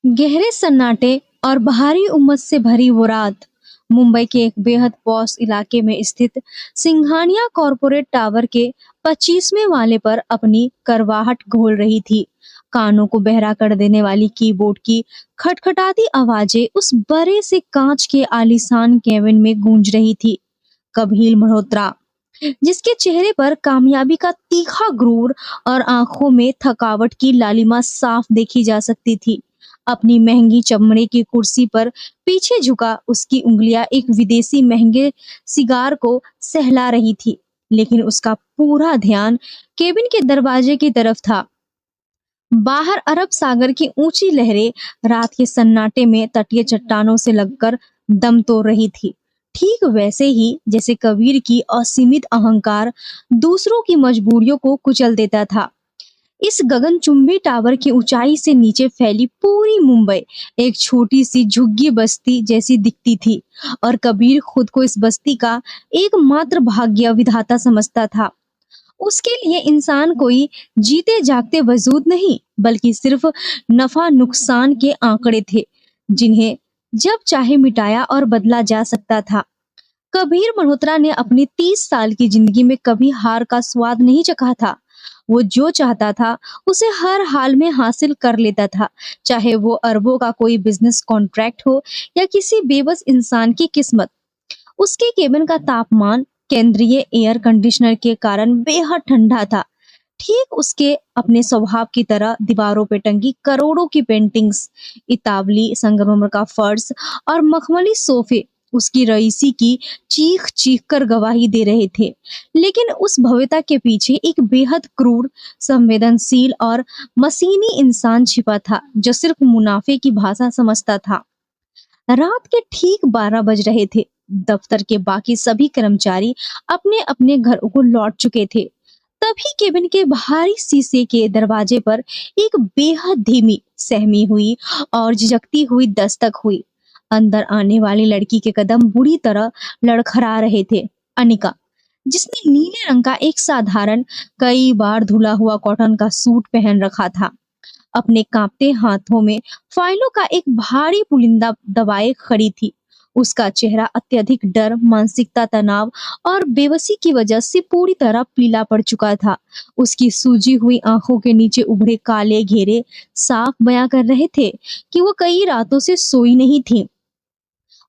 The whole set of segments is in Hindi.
गहरे सन्नाटे और भारी उमस से भरी वो रात मुंबई के एक बेहद पॉश इलाके में स्थित सिंघानिया कॉरपोरेट टावर के 25वें वाले पर अपनी करवाहट घोल रही थी। कानों को बहरा कर देने वाली कीबोर्ड की खटखटाती आवाजें उस बड़े से कांच के आलीशान केबिन में गूंज रही थी। कबीर मल्होत्रा, जिसके चेहरे पर कामयाबी का तीखा गुरूर और आंखों में थकावट की लालिमा साफ देखी जा सकती थी, अपनी महंगी चमड़े की कुर्सी पर पीछे झुका उसकी उंगलियां एक विदेशी महंगे सिगार को सहला रही थी, लेकिन उसका पूरा ध्यान केबिन के दरवाजे की तरफ था। बाहर अरब सागर की ऊंची लहरें रात के सन्नाटे में तटीय चट्टानों से लगकर दम तोड़ रही थी, ठीक वैसे ही जैसे कबीर की असीमित अहंकार दूसरों की मजबूरियों को कुचल देता था। इस गगनचुंबी टावर की ऊंचाई से नीचे फैली पूरी मुंबई एक छोटी सी झुग्गी बस्ती जैसी दिखती थी, और कबीर खुद को इस बस्ती का एकमात्र भाग्य विधाता समझता था। उसके लिए इंसान कोई जीते जागते वजूद नहीं, बल्कि सिर्फ नफा नुकसान के आंकड़े थे, जिन्हें जब चाहे मिटाया और बदला जा सकता था। कबीर मल्होत्रा ने अपनी 30 साल की जिंदगी में कभी हार का स्वाद नहीं चखा था। वो जो चाहता था उसे हर हाल में हासिल कर लेता था, चाहे वो अरबों का कोई बिजनेस कॉन्ट्रैक्ट हो या किसी बेबस इंसान की किस्मत। उसके केबिन का तापमान केंद्रीय एयर कंडीशनर के कारण बेहद ठंडा था। ठीक उसके अपने स्वभाव की तरह दीवारों पे टंगी करोड़ों की पेंटिंग्स, इतावली संगमरमर का फर्श और मखमली सोफे उसकी रईसी की चीख चीख कर गवाही दे रहे थे। लेकिन उस भव्यता के पीछे एक बेहद क्रूर, संवेदनशील और मसीनी इंसान छिपा था, जो सिर्फ मुनाफे की भाषा समझता था। रात के ठीक 12 बज रहे थे। दफ्तर के बाकी सभी कर्मचारी अपने अपने घरों को लौट चुके थे। तभी केबिन के भारी शीशे के दरवाजे पर एक बेहद धीमी, सहमी हुई और झिझकती हुई दस्तक हुई। अंदर आने वाली लड़की के कदम बुरी तरह लड़खड़ा रहे थे। अनिका, जिसने नीले रंग का एक साधारण, कई बार धुला हुआ कॉटन का सूट पहन रखा था, अपने कांपते हाथों में फाइलों का एक भारी पुलिंदा दबाए खड़ी थी। उसका चेहरा अत्यधिक डर, मानसिकता, तनाव और बेबसी की वजह से पूरी तरह पीला पड़ चुका था। उसकी सूजी हुई आंखों के नीचे उभरे काले घेरे साफ बयां कर रहे थे कि वो कई रातों से सोई नहीं थी।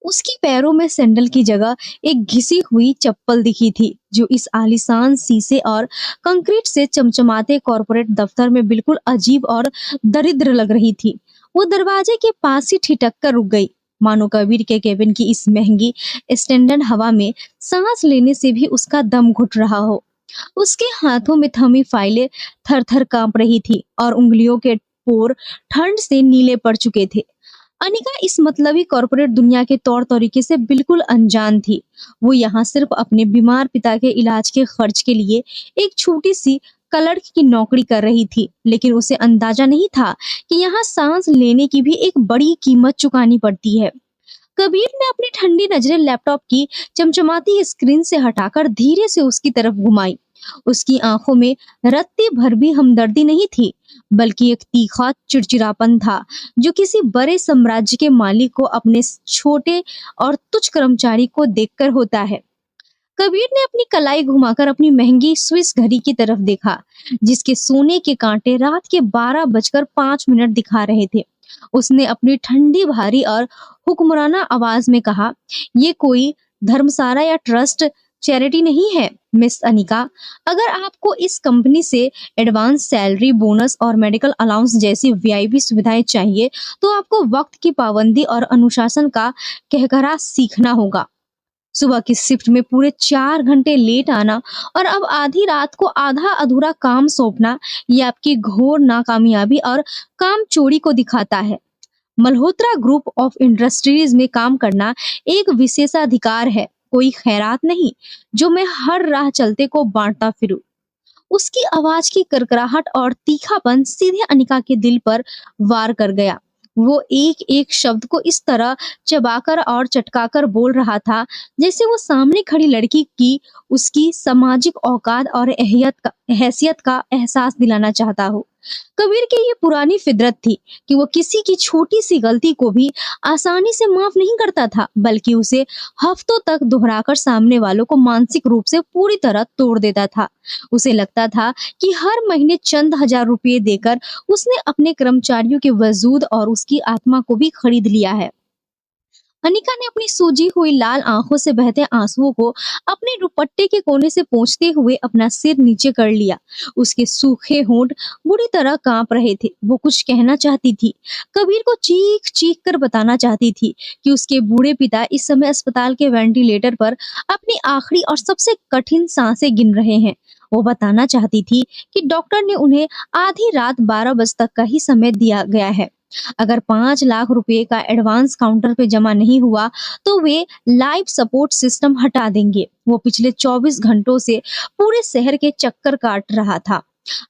उसकी पैरों में सैंडल की जगह एक घिसी हुई चप्पल दिखी थी, जो इस आलीशान शीशे और कंक्रीट से चमचमाते कॉर्पोरेट दफ्तर में बिल्कुल अजीब और दरिद्र लग रही थी। वो दरवाजे के पास ही ठिठक कर रुक गई, मानो कबीर के केबिन की इस महंगी स्टैंडर्ड हवा में सांस लेने से भी उसका दम घुट रहा हो। उसके हाथों में थमी फाइलें थर थर कांप रही थी और उंगलियों के पोर ठंड से नीले पड़ चुके थे। अनिका इस मतलबी कॉर्पोरेट दुनिया के तौर तरीके से बिल्कुल अनजान थी। वो यहाँ सिर्फ अपने बीमार पिता के इलाज के खर्च के लिए एक छोटी सी क्लर्क की नौकरी कर रही थी, लेकिन उसे अंदाजा नहीं था कि यहाँ सांस लेने की भी एक बड़ी कीमत चुकानी पड़ती है। कबीर ने अपनी ठंडी नजरें लैपटॉप की चमचमाती स्क्रीन से हटाकर धीरे से उसकी तरफ घुमाई। उसकी आंखों में रत्ती भर भी हमदर्दी नहीं थी, बल्कि एक तीखा चिड़चिड़ापन था, जो किसी बड़े साम्राज्य के मालिक को अपने छोटे और तुच्छ कर्मचारी को देखकर होता है। कबीर ने अपनी कलाई घुमाकर अपनी महंगी स्विस घड़ी की तरफ देखा, जिसके सोने के कांटे रात के 12 बजकर 5 मिनट दिखा रहे थे। उसने अपनी ठंडी, भारी और हुक्मराना आवाज में कहा, ये कोई धर्मशाला या ट्रस्ट चैरिटी नहीं है मिस अनिका। अगर आपको इस कंपनी से एडवांस सैलरी, बोनस और मेडिकल अलाउंस जैसी वीआईपी सुविधाएं चाहिए, तो आपको वक्त की पाबंदी और अनुशासन का कहकरा सीखना होगा। सुबह की शिफ्ट में पूरे 4 घंटे लेट आना और अब आधी रात को आधा अधूरा काम सौंपना, ये आपकी घोर नाकामयाबी और काम चोरी को दिखाता है। मल्होत्रा ग्रुप ऑफ इंडस्ट्रीज में काम करना एक विशेषाधिकार है, कोई खैरात नहीं जो मैं हर राह चलते को बांटता फिरूं। उसकी आवाज की करकराहट और तीखापन सीधे अनिका के दिल पर वार कर गया। वो एक एक शब्द को इस तरह चबाकर और चटकाकर बोल रहा था, जैसे वो सामने खड़ी लड़की की उसकी सामाजिक औकात और हैसियत का एहसास दिलाना चाहता हो। कबीर की ये पुरानी फितरत थी कि वो किसी की छोटी सी गलती को भी आसानी से माफ नहीं करता था, बल्कि उसे हफ्तों तक दोहराकर सामने वालों को मानसिक रूप से पूरी तरह तोड़ देता था। उसे लगता था कि हर महीने चंद हजार रुपए देकर उसने अपने कर्मचारियों के वजूद और उसकी आत्मा को भी खरीद लिया है। अनिका ने अपनी सूजी हुई लाल आंखों से बहते आंसुओं को अपने दुपट्टे के कोने से पोंछते हुए अपना सिर नीचे कर लिया। उसके सूखे होंठ बुरी तरह कांप रहे थे। वो कुछ कहना चाहती थी, कबीर को चीख चीख कर बताना चाहती थी कि उसके बूढ़े पिता इस समय अस्पताल के वेंटिलेटर पर अपनी आखिरी और सबसे कठिन सांसें गिन रहे हैं। वो बताना चाहती थी कि डॉक्टर ने उन्हें आधी रात 12 बजे तक का ही समय दिया गया है। अगर 5 लाख रुपए का एडवांस काउंटर पे जमा नहीं हुआ तो वे लाइफ सपोर्ट सिस्टम हटा देंगे। वो पिछले 24 घंटों से पूरे शहर के चक्कर काट रहा था।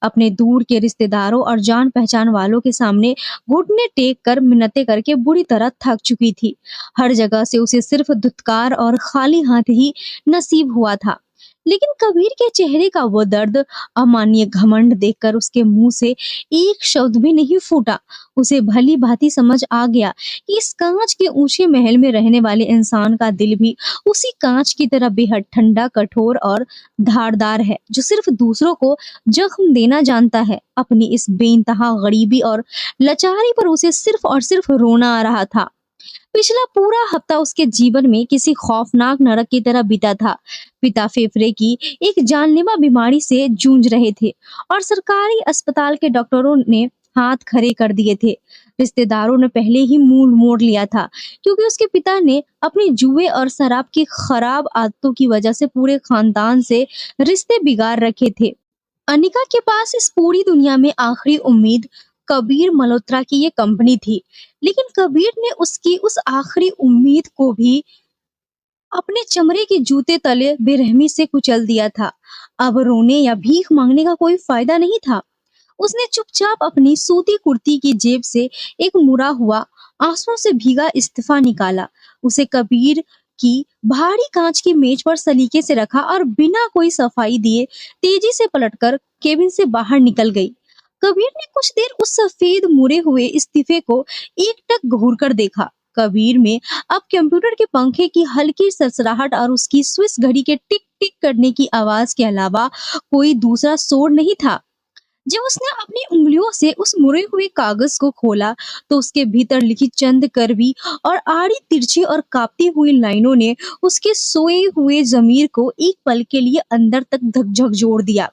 अपने दूर के रिश्तेदारों और जान पहचान वालों के सामने घुटने टेक कर मिन्नतें करके बुरी तरह थक चुकी थी। हर जगह से उसे सिर्फ धुतकार और खाली हाथ ही नसीब हुआ था। लेकिन कबीर के चेहरे का वो दर्द, अमानवीय घमंड देखकर उसके मुंह से एक शब्द भी नहीं फूटा। उसे भली भांति समझ आ गया कि इस कांच के ऊंचे महल में रहने वाले इंसान का दिल भी उसी कांच की तरह बेहद ठंडा, कठोर और धारदार है, जो सिर्फ दूसरों को जख्म देना जानता है। अपनी इस बेइंतहा गरीबी और लाचारी पर उसे सिर्फ और सिर्फ रोना आ रहा था। पिछला पूरा हफ्ता उसके जीवन में किसी खौफनाक नरक की तरह बीता था। पिता फेफड़े की एक जानलेवा बीमारी से जूझ रहे थे और सरकारी अस्पताल के डॉक्टरों ने हाथ खड़े कर दिए थे। रिश्तेदारों ने पहले ही मुंह मोड़ लिया था, क्योंकि उसके पिता ने अपनी जुए और शराब की खराब आदतों की वजह से पूरे खानदान से रिश्ते बिगाड़ रखे थे। अनिका के पास इस पूरी दुनिया में आखिरी उम्मीद कबीर मल्होत्रा की ये कंपनी थी। लेकिन कबीर ने उसकी उस आखिरी उम्मीद को भी अपने चमड़े के जूते तले बेरहमी से कुचल दिया था। अब रोने या भीख मांगने का कोई फायदा नहीं था। उसने चुपचाप अपनी सूती कुर्ती की जेब से एक मुड़ा हुआ, आंसुओं से भीगा इस्तीफा निकाला। उसे कबीर की भारी कांच की मेज पर सलीके से रखा और बिना कोई सफाई दिए तेजी से पलटकर केबिन से बाहर निकल गई। कबीर ने कुछ देर उस सफेद मुड़े हुए इस्तीफे को एकटक घूर कर देखा। कबीर में अब कंप्यूटर के पंखे की हल्की सरसराहट और उसकी स्विस घड़ी के टिक टिक करने की आवाज के अलावा कोई दूसरा शोर नहीं था। जब उसने अपनी उंगलियों से उस मुड़े हुए कागज को खोला तो उसके भीतर लिखी चंद करवी और आड़ी तिरछी और कांपती हुई लाइनों ने उसके सोए हुए जमीर को एक पल के लिए अंदर तक झकझोर दिया।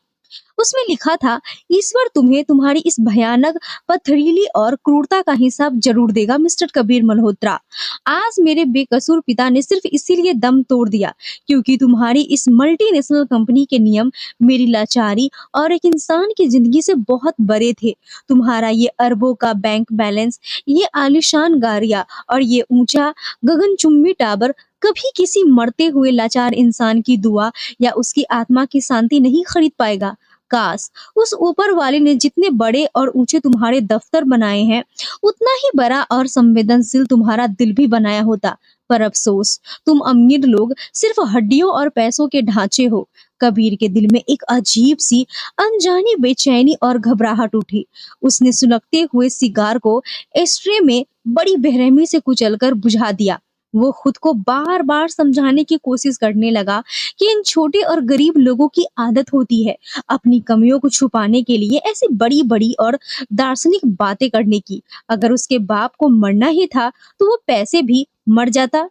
उसमें लिखा था, ईश्वर तुम्हें तुम्हारी इस भयानक, पथरीली और क्रूरता का हिसाब जरूर देगा मिस्टर कबीर मल्होत्रा। आज मेरे बेकसूर पिता ने सिर्फ इसीलिए दम तोड़ दिया क्योंकि तुम्हारी इस मल्टीनेशनल कंपनी के नियम मेरी लाचारी और एक इंसान की जिंदगी से बहुत बड़े थे। तुम्हारा ये अरबों का बैंक बैलेंस, ये आलीशान गाड़ियां और ये ऊंचा गगनचुंबी टावर कभी किसी मरते हुए लाचार इंसान की दुआ या उसकी आत्मा की शांति नहीं खरीद पाएगा। काश उस ऊपर वाले ने जितने बड़े और ऊंचे तुम्हारे दफ्तर बनाए हैं, उतना ही बड़ा और संवेदनशील तुम्हारा दिल भी बनाया होता। पर अफसोस, तुम अमीर लोग सिर्फ हड्डियों और पैसों के ढांचे हो। कबीर के दिल में एक अजीब सी अनजानी बेचैनी और घबराहट उठी। उसने सुलगते हुए सिगार को एस्ट्रे में बड़ी बेरहमी से कुचलकर बुझा दिया। वो खुद को बार बार समझाने की कोशिश करने लगा कि इन छोटे और गरीब लोगों की आदत होती है अपनी कमियों को छुपाने के लिए ऐसी बड़ी बड़ी और दार्शनिक बातें करने की। अगर उसके बाप को मरना ही था तो वो पैसे भी मर जाता।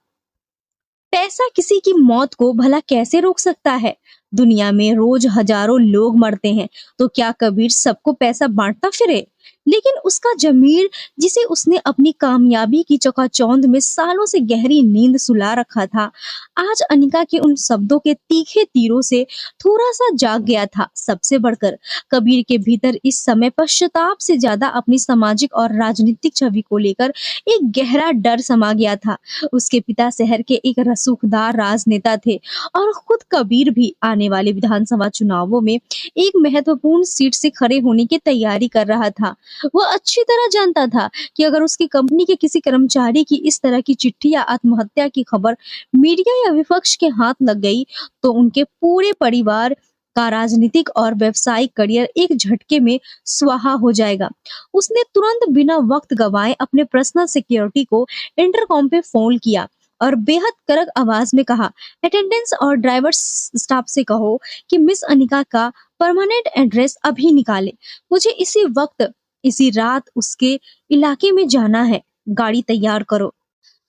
पैसा किसी की मौत को भला कैसे रोक सकता है? दुनिया में रोज हजारों लोग मरते हैं, तो क्या कबीर सबको पैसा बांटता फिरे? लेकिन उसका जमीर, जिसे उसने अपनी कामयाबी की चकाचौंध में सालों से गहरी नींद सुला रखा था, आज अनिका के उन शब्दों के तीखे तीरों से थोड़ा सा जाग गया था। सबसे बढ़कर कबीर के भीतर इस समय पश्चाताप से ज्यादा अपनी सामाजिक और राजनीतिक छवि को लेकर एक गहरा डर समा गया था। उसके पिता शहर के एक रसूखदार राजनेता थे और खुद कबीर भी आने वाले विधानसभा चुनावों में एक महत्वपूर्ण सीट से खड़े होने की तैयारी कर रहा था। वो अच्छी तरह जानता था कि अगर उसकी कंपनी के किसी कर्मचारी की इस तरह की चिट्ठी या आत्महत्या की खबर मीडिया या विपक्ष के हाथ लग गई तो उनके पूरे परिवार का राजनीतिक और व्यावसायिक करियर एक झटके में स्वाहा हो जाएगा। उसने तुरंत बिना वक्त गवाए अपने पर्सनल सिक्योरिटी को इंटरकॉम पे फोन किया और बेहद कड़क आवाज में कहा, अटेंडेंस और ड्राइवर स्टाफ से कहो कि मिस अनिका का परमानेंट एड्रेस अभी निकाले। मुझे इसी वक्त इसी रात उसके इलाके में जाना है। गाड़ी तैयार करो।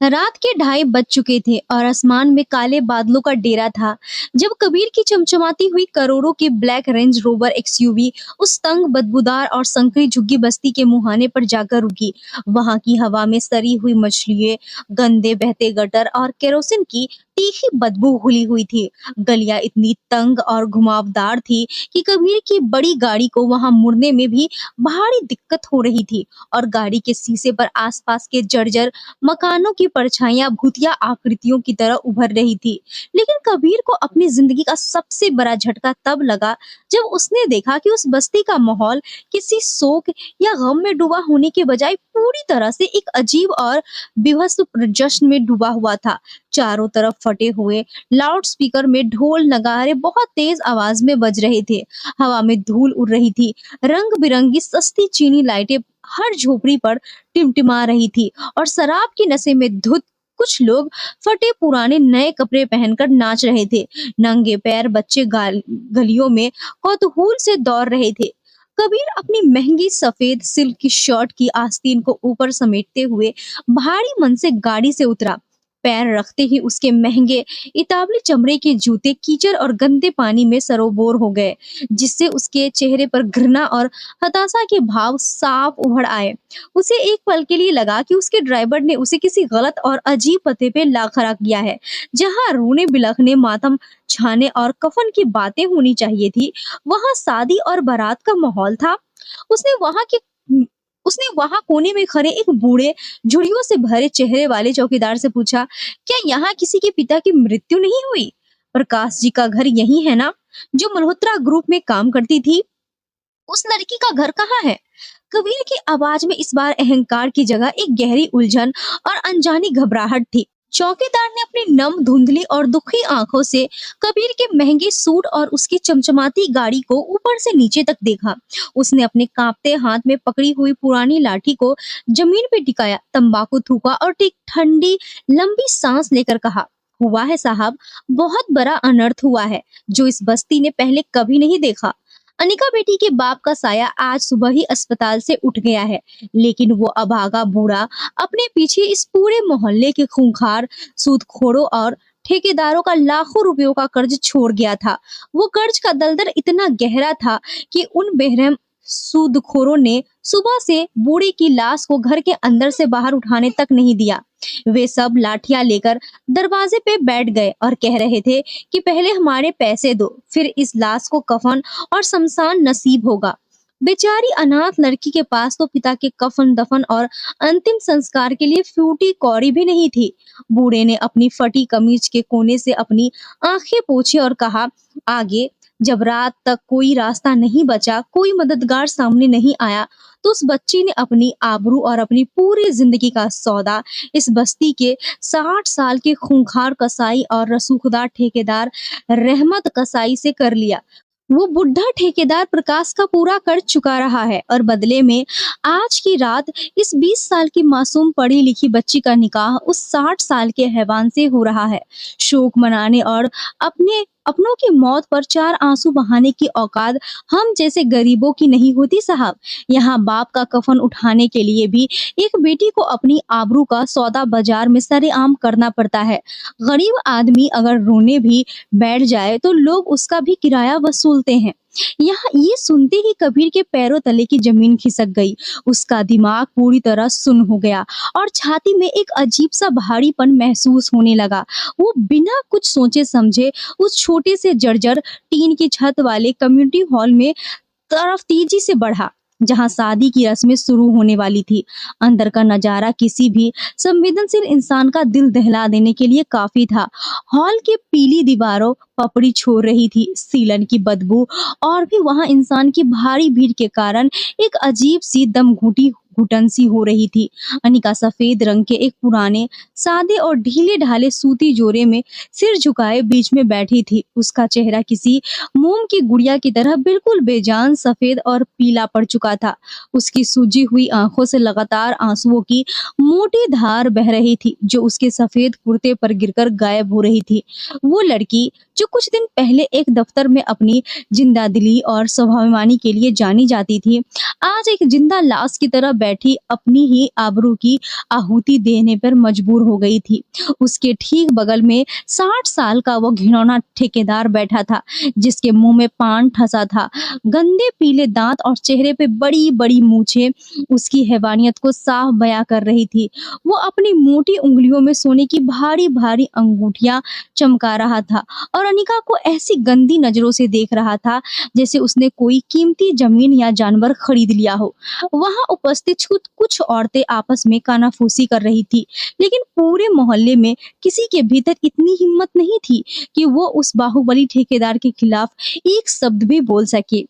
रात के 2:30 बज चुके थे और आसमान में काले बादलों का डेरा था जब कबीर की चमचमाती हुई करोड़ों की ब्लैक रेंज रोवर एक्सयूवी उस तंग, बदबूदार और संकरी झुग्गी बस्ती के मुहाने पर जाकर रुकी। वहां की हवा में सड़ी हुई मछलियां, गंदे बहते गटर और केरोसिन की तीखी बदबू घुली हुई थी। गलियां इतनी तंग और घुमावदार थी कि कबीर की बड़ी गाड़ी को वहां मुड़ने में भी भारी दिक्कत हो रही थी और गाड़ी के शीशे पर आसपास के जर्जर मकानों की परछाइयां भूतिया आकृतियों की तरह उभर रही थी। लेकिन कबीर को अपनी जिंदगी का सबसे बड़ा झटका तब लगा जब उसने देखा कि उस बस्ती का माहौल किसी शोक या गम में डूबा होने के बजाय पूरी तरह से एक अजीब और विभत्स जश्न में डूबा हुआ था। चारों तरफ फटे हुए लाउड स्पीकर में ढोल नगारे बहुत तेज आवाज में बज रहे थे। हवा में धूल उड़ रही थी। रंग बिरंगी सस्ती चीनी लाइटें हर झोपड़ी पर टिमटिमा रही थी और शराब की नशे में धुत कुछ लोग फटे पुराने नए कपड़े पहनकर नाच रहे थे। नंगे पैर बच्चे गलियों में कौतूहल से दौड़ रहे थे। कबीर अपनी महंगी सफेद सिल्क की शर्ट की आस्तीन को ऊपर समेटते हुए भारी मन से गाड़ी से उतरा। पैर रखते ही उसके महंगे इतावली चमड़े के जूते कीचड़ और गंदे पानी में सरोबोर हो गए, जिससे उसके चेहरे पर घृणा और हताशा के भाव साफ उभर आए। उसे एक पल के लिए लगा कि उसके ड्राइवर ने उसे किसी गलत और अजीब पते पे ला खड़ा किया है, जहां रोने बिलखने, मातम छाने और कफन की बातें होनी चाहिए थी, वहां शादी और बारात का माहौल था। उसने वहां के उसने वहां कोने में खड़े एक बूढ़े, झुर्रियों से भरे चेहरे वाले चौकीदार से पूछा, क्या यहाँ किसी के पिता की मृत्यु नहीं हुई? प्रकाश जी का घर यही है ना, जो मल्होत्रा ग्रुप में काम करती थी? उस लड़की का घर कहाँ है? कबीर की आवाज में इस बार अहंकार की जगह एक गहरी उलझन और अनजानी घबराहट थी। चौकीदार ने अपनी नम, धुंधली और दुखी आंखों से कबीर के महंगे सूट और उसकी चमचमाती गाड़ी को ऊपर से नीचे तक देखा। उसने अपने कांपते हाथ में पकड़ी हुई पुरानी लाठी को जमीन पे टिकाया, तंबाकू थूका और एक ठंडी लंबी सांस लेकर कहा, हुआ है साहब, बहुत बड़ा अनर्थ हुआ है जो इस बस्ती ने पहले कभी नहीं देखा। अनिका बेटी के बाप का साया आज सुबह ही अस्पताल से उठ गया है, लेकिन वो अभागा बूढ़ा अपने पीछे इस पूरे मोहल्ले के खूंखार, सूदखोरों और ठेकेदारों का लाखों रुपयों का कर्ज छोड़ गया था। वो कर्ज का दलदल इतना गहरा था कि उन बेरहम सूदखोरों ने सुबह से बूढ़ी की लाश को घर के अंदर से बाहर उठाने तक नहीं दिया। वे सब लाठियां लेकर दरवाजे पे बैठ गए और कह रहे थे कि पहले हमारे पैसे दो, फिर इस लाश को कफन और शमशान नसीब होगा। बेचारी अनाथ लड़की के पास तो पिता के कफन दफन और अंतिम संस्कार के लिए फूटी कौड़ी भी नहीं थी। बूढ़े ने अपनी फटी कमीज के कोने से अपनी आंखें पोंछी और कहा, आगे जब रात तक कोई रास्ता नहीं बचा, कोई मददगार सामने नहीं आया, तो उस बच्ची ने अपनी आबरू और अपनी पूरी जिंदगी का सौदा इस बस्ती के 60 साल के खूंखार कसाई और रसूखदार ठेकेदार रहमत कसाई से कर लिया। वो बुढ़ा ठेकेदार प्रकाश का पूरा कर चुका रहा है और बदले में आज की रात इस 20 साल की मासूम पढ़ी लिखी बच्ची का निकाह उस 60 साल के हैवान से हो रहा है। शोक मनाने और अपनों की मौत पर 4 आंसू बहाने की औकात हम जैसे गरीबों की नहीं होती साहब। यहाँ बाप का कफन उठाने के लिए भी एक बेटी को अपनी आबरू का सौदा बाजार में सरेआम करना पड़ता है। गरीब आदमी अगर रोने भी बैठ जाए तो लोग उसका भी किराया वसूलते हैं। यहाँ ये सुनते ही कबीर के पैरों तले की जमीन खिसक गई। उसका दिमाग पूरी तरह सुन्न हो गया और छाती में एक अजीब सा भारीपन महसूस होने लगा। वो बिना कुछ सोचे समझे उस छोटे से जर्जर टीन की छत वाले कम्युनिटी हॉल में तरफ तेजी से बढ़ा, जहां शादी की रस्में शुरू होने वाली थी। अंदर का नजारा किसी भी संवेदनशील इंसान का दिल दहला देने के लिए काफी था। हॉल के पीली दीवारों पपड़ी छोड़ रही थी। सीलन की बदबू और भी वहां इंसान की भारी भीड़ के कारण एक अजीब सी दम घुटी घुटन सी हो रही थी। अनिका सफेद रंग के एक पुराने सादे और ढीले ढाले सूती जोड़े में सिर झुकाए बीच में बैठी थी। उसका चेहरा किसी मोम की गुड़िया की तरह बिल्कुल बेजान सफेद और पीला पड़ चुका था। उसकी सूजी हुई आंखों से लगातार आंसुओं की मोटी धार बह रही थी, जो उसके सफेद कुर्ते पर गिरकर गायब हो रही थी। वो लड़की जो कुछ दिन पहले एक दफ्तर में अपनी जिंदादिली और स्वाभिमानी के लिए जानी जाती थी, आज एक जिंदा लाश की तरह बैठी अपनी ही आबरू की आहुति देने पर मजबूर हो गई थी। उसके ठीक बगल में 60 साल का वो घिनौना ठेकेदार बैठा था, जिसके मुंह में पान ठसा था। गंदे पीले दांत और चेहरे पे बड़ी बड़ी मूछें उसकी हैवानियत को साफ बयां कर रही थी। वो अपनी मोटी उंगलियों में सोने की भारी भारी अंगूठियां चमका रहा था और अनिका को ऐसी गंदी नजरों से देख रहा था जैसे उसने कोई कीमती जमीन या जानवर खरीद लिया हो। वहां उपस्थित कुछ औरतें आपस में कानाफूसी कर रही थी, लेकिन पूरे मोहल्ले में किसी के भीतर इतनी हिम्मत नहीं थी कि वो उस बाहुबली ठेकेदार के खिलाफ एक शब्द भी बोल सके।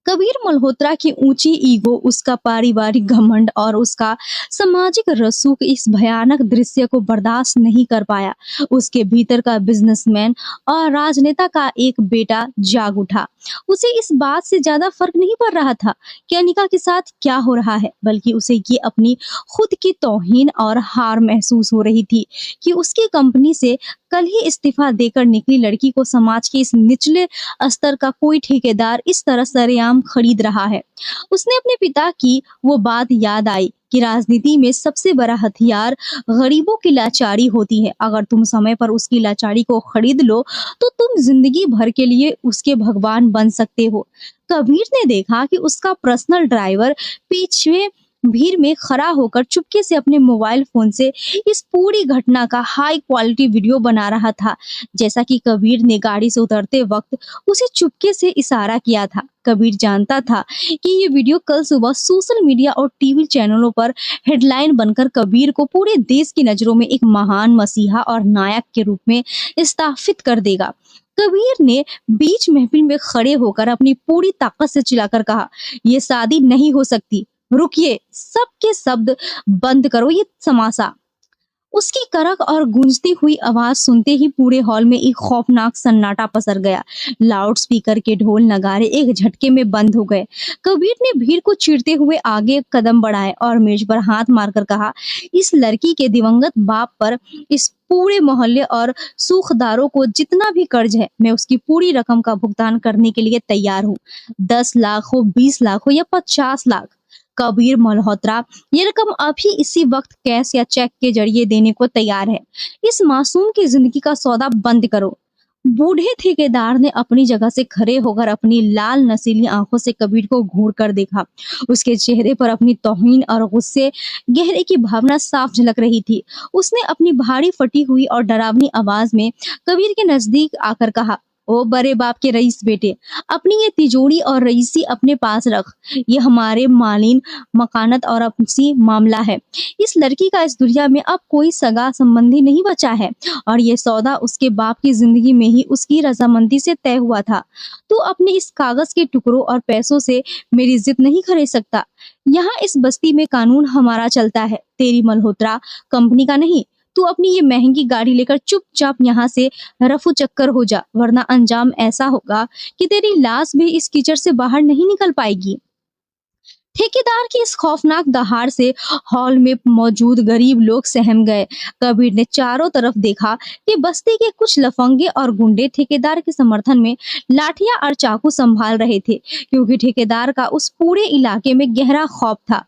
कबीर मल्होत्रा की ऊंची ईगो, उसका पारिवारिक घमंड और उसका सामाजिक रसूख इस भयानक दृश्य को बर्दाश्त नहीं कर पाया। उसके भीतर का बिजनेसमैन और राजनेता का एक बेटा जाग उठा। उसे इस बात से ज्यादा फर्क नहीं पड़ रहा था कि अनिका के साथ क्या हो रहा है, बल्कि उसे ये अपनी खुद की तौहीन और हार महसूस हो रही थी कि उसकी कंपनी से कल ही इस्तीफा देकर निकली लड़की को समाज के इस निचले स्तर का कोई ठेकेदार इस तरह सरेआम खरीद रहा है। उसने अपने पिता की वो बात याद आई कि राजनीति में सबसे बड़ा हथियार गरीबों की लाचारी होती है। अगर तुम समय पर उसकी लाचारी को खरीद लो तो तुम जिंदगी भर के लिए उसके भगवान बन सकते हो। कबीर ने देखा कि उसका पर्सनल ड्राइवर पीछे भीड़ में खड़ा होकर चुपके से अपने मोबाइल फोन से इस पूरी घटना का हाई क्वालिटी वीडियो बना रहा था। जैसा कि कबीर ने गाड़ी से उतरते वक्त उसे चुपके से इशारा किया था। कबीर जानता था कि ये वीडियो कल सुबह सोशल मीडिया और टीवी चैनलों पर हेडलाइन बनकर कबीर को पूरे देश की नजरों में एक महान मसीहा और नायक के रूप में स्थापित कर देगा। कबीर ने बीच महफिल में खड़े होकर अपनी पूरी ताकत से चिल्लाकर कहा, ये शादी नहीं हो सकती, रुकिए, सबके शब्द बंद करो ये तमाशा। उसकी कड़क और गूंजती हुई आवाज सुनते ही पूरे हॉल में एक खौफनाक सन्नाटा पसर गया। लाउड स्पीकर के ढोल नगारे एक झटके में बंद हो गए। कबीर ने भीड़ को चीरते हुए आगे एक कदम बढ़ाए और मेज पर हाथ मारकर कहा, इस लड़की के दिवंगत बाप पर इस पूरे मोहल्ले और सूखदारों को जितना भी कर्ज है, मैं उसकी पूरी रकम का भुगतान करने के लिए तैयार हूँ। 10 लाख हो, 20 लाख हो या 50 लाख। कबीर मल्होत्रा ये रकम अभी इसी वक्त कैश या चेक के जरिए देने को तैयार है। इस मासूम की जिंदगी का सौदा बंद करो। बूढ़े ठेकेदार ने अपनी जगह से खड़े होकर अपनी लाल नसीली आंखों से कबीर को घूर कर देखा। उसके चेहरे पर अपनी तौहीन और गुस्से गहरे की भावना साफ झलक रही थी। उसने अपनी भारी फटी हुई और डरावनी आवाज में कबीर के नजदीक आकर कहा, ओ बड़े बाप के रईस बेटे, अपनी ये तिजोरी और रईसी अपने पास रख। ये हमारे मालिन मकानत और अपनी मामला है। इस लड़की का इस दुनिया में अब कोई सगा संबंधी नहीं बचा है और ये सौदा उसके बाप की जिंदगी में ही उसकी रजामंदी से तय हुआ था। तू अपने इस कागज के टुकड़ों और पैसों से मेरी जिद नहीं खरीद सकता। यहाँ इस बस्ती में कानून हमारा चलता है, तेरी मल्होत्रा कंपनी का नहीं। तू अपनी ये महंगी गाड़ी लेकर चुपचाप यहाँ से रफू चक्कर हो जा, वरना अंजाम ऐसा होगा कि तेरी लाश भी इस कीचड़ से बाहर नहीं निकल पाएगी। ठेकेदार की इस खौफनाक दहाड़ से हॉल में मौजूद गरीब लोग सहम गए। कबीर ने चारों तरफ देखा कि बस्ती के कुछ लफंगे और गुंडे ठेकेदार के समर्थन में लाठियां और चाकू संभाल रहे थे, क्योंकि ठेकेदार का उस पूरे इलाके में गहरा खौफ था।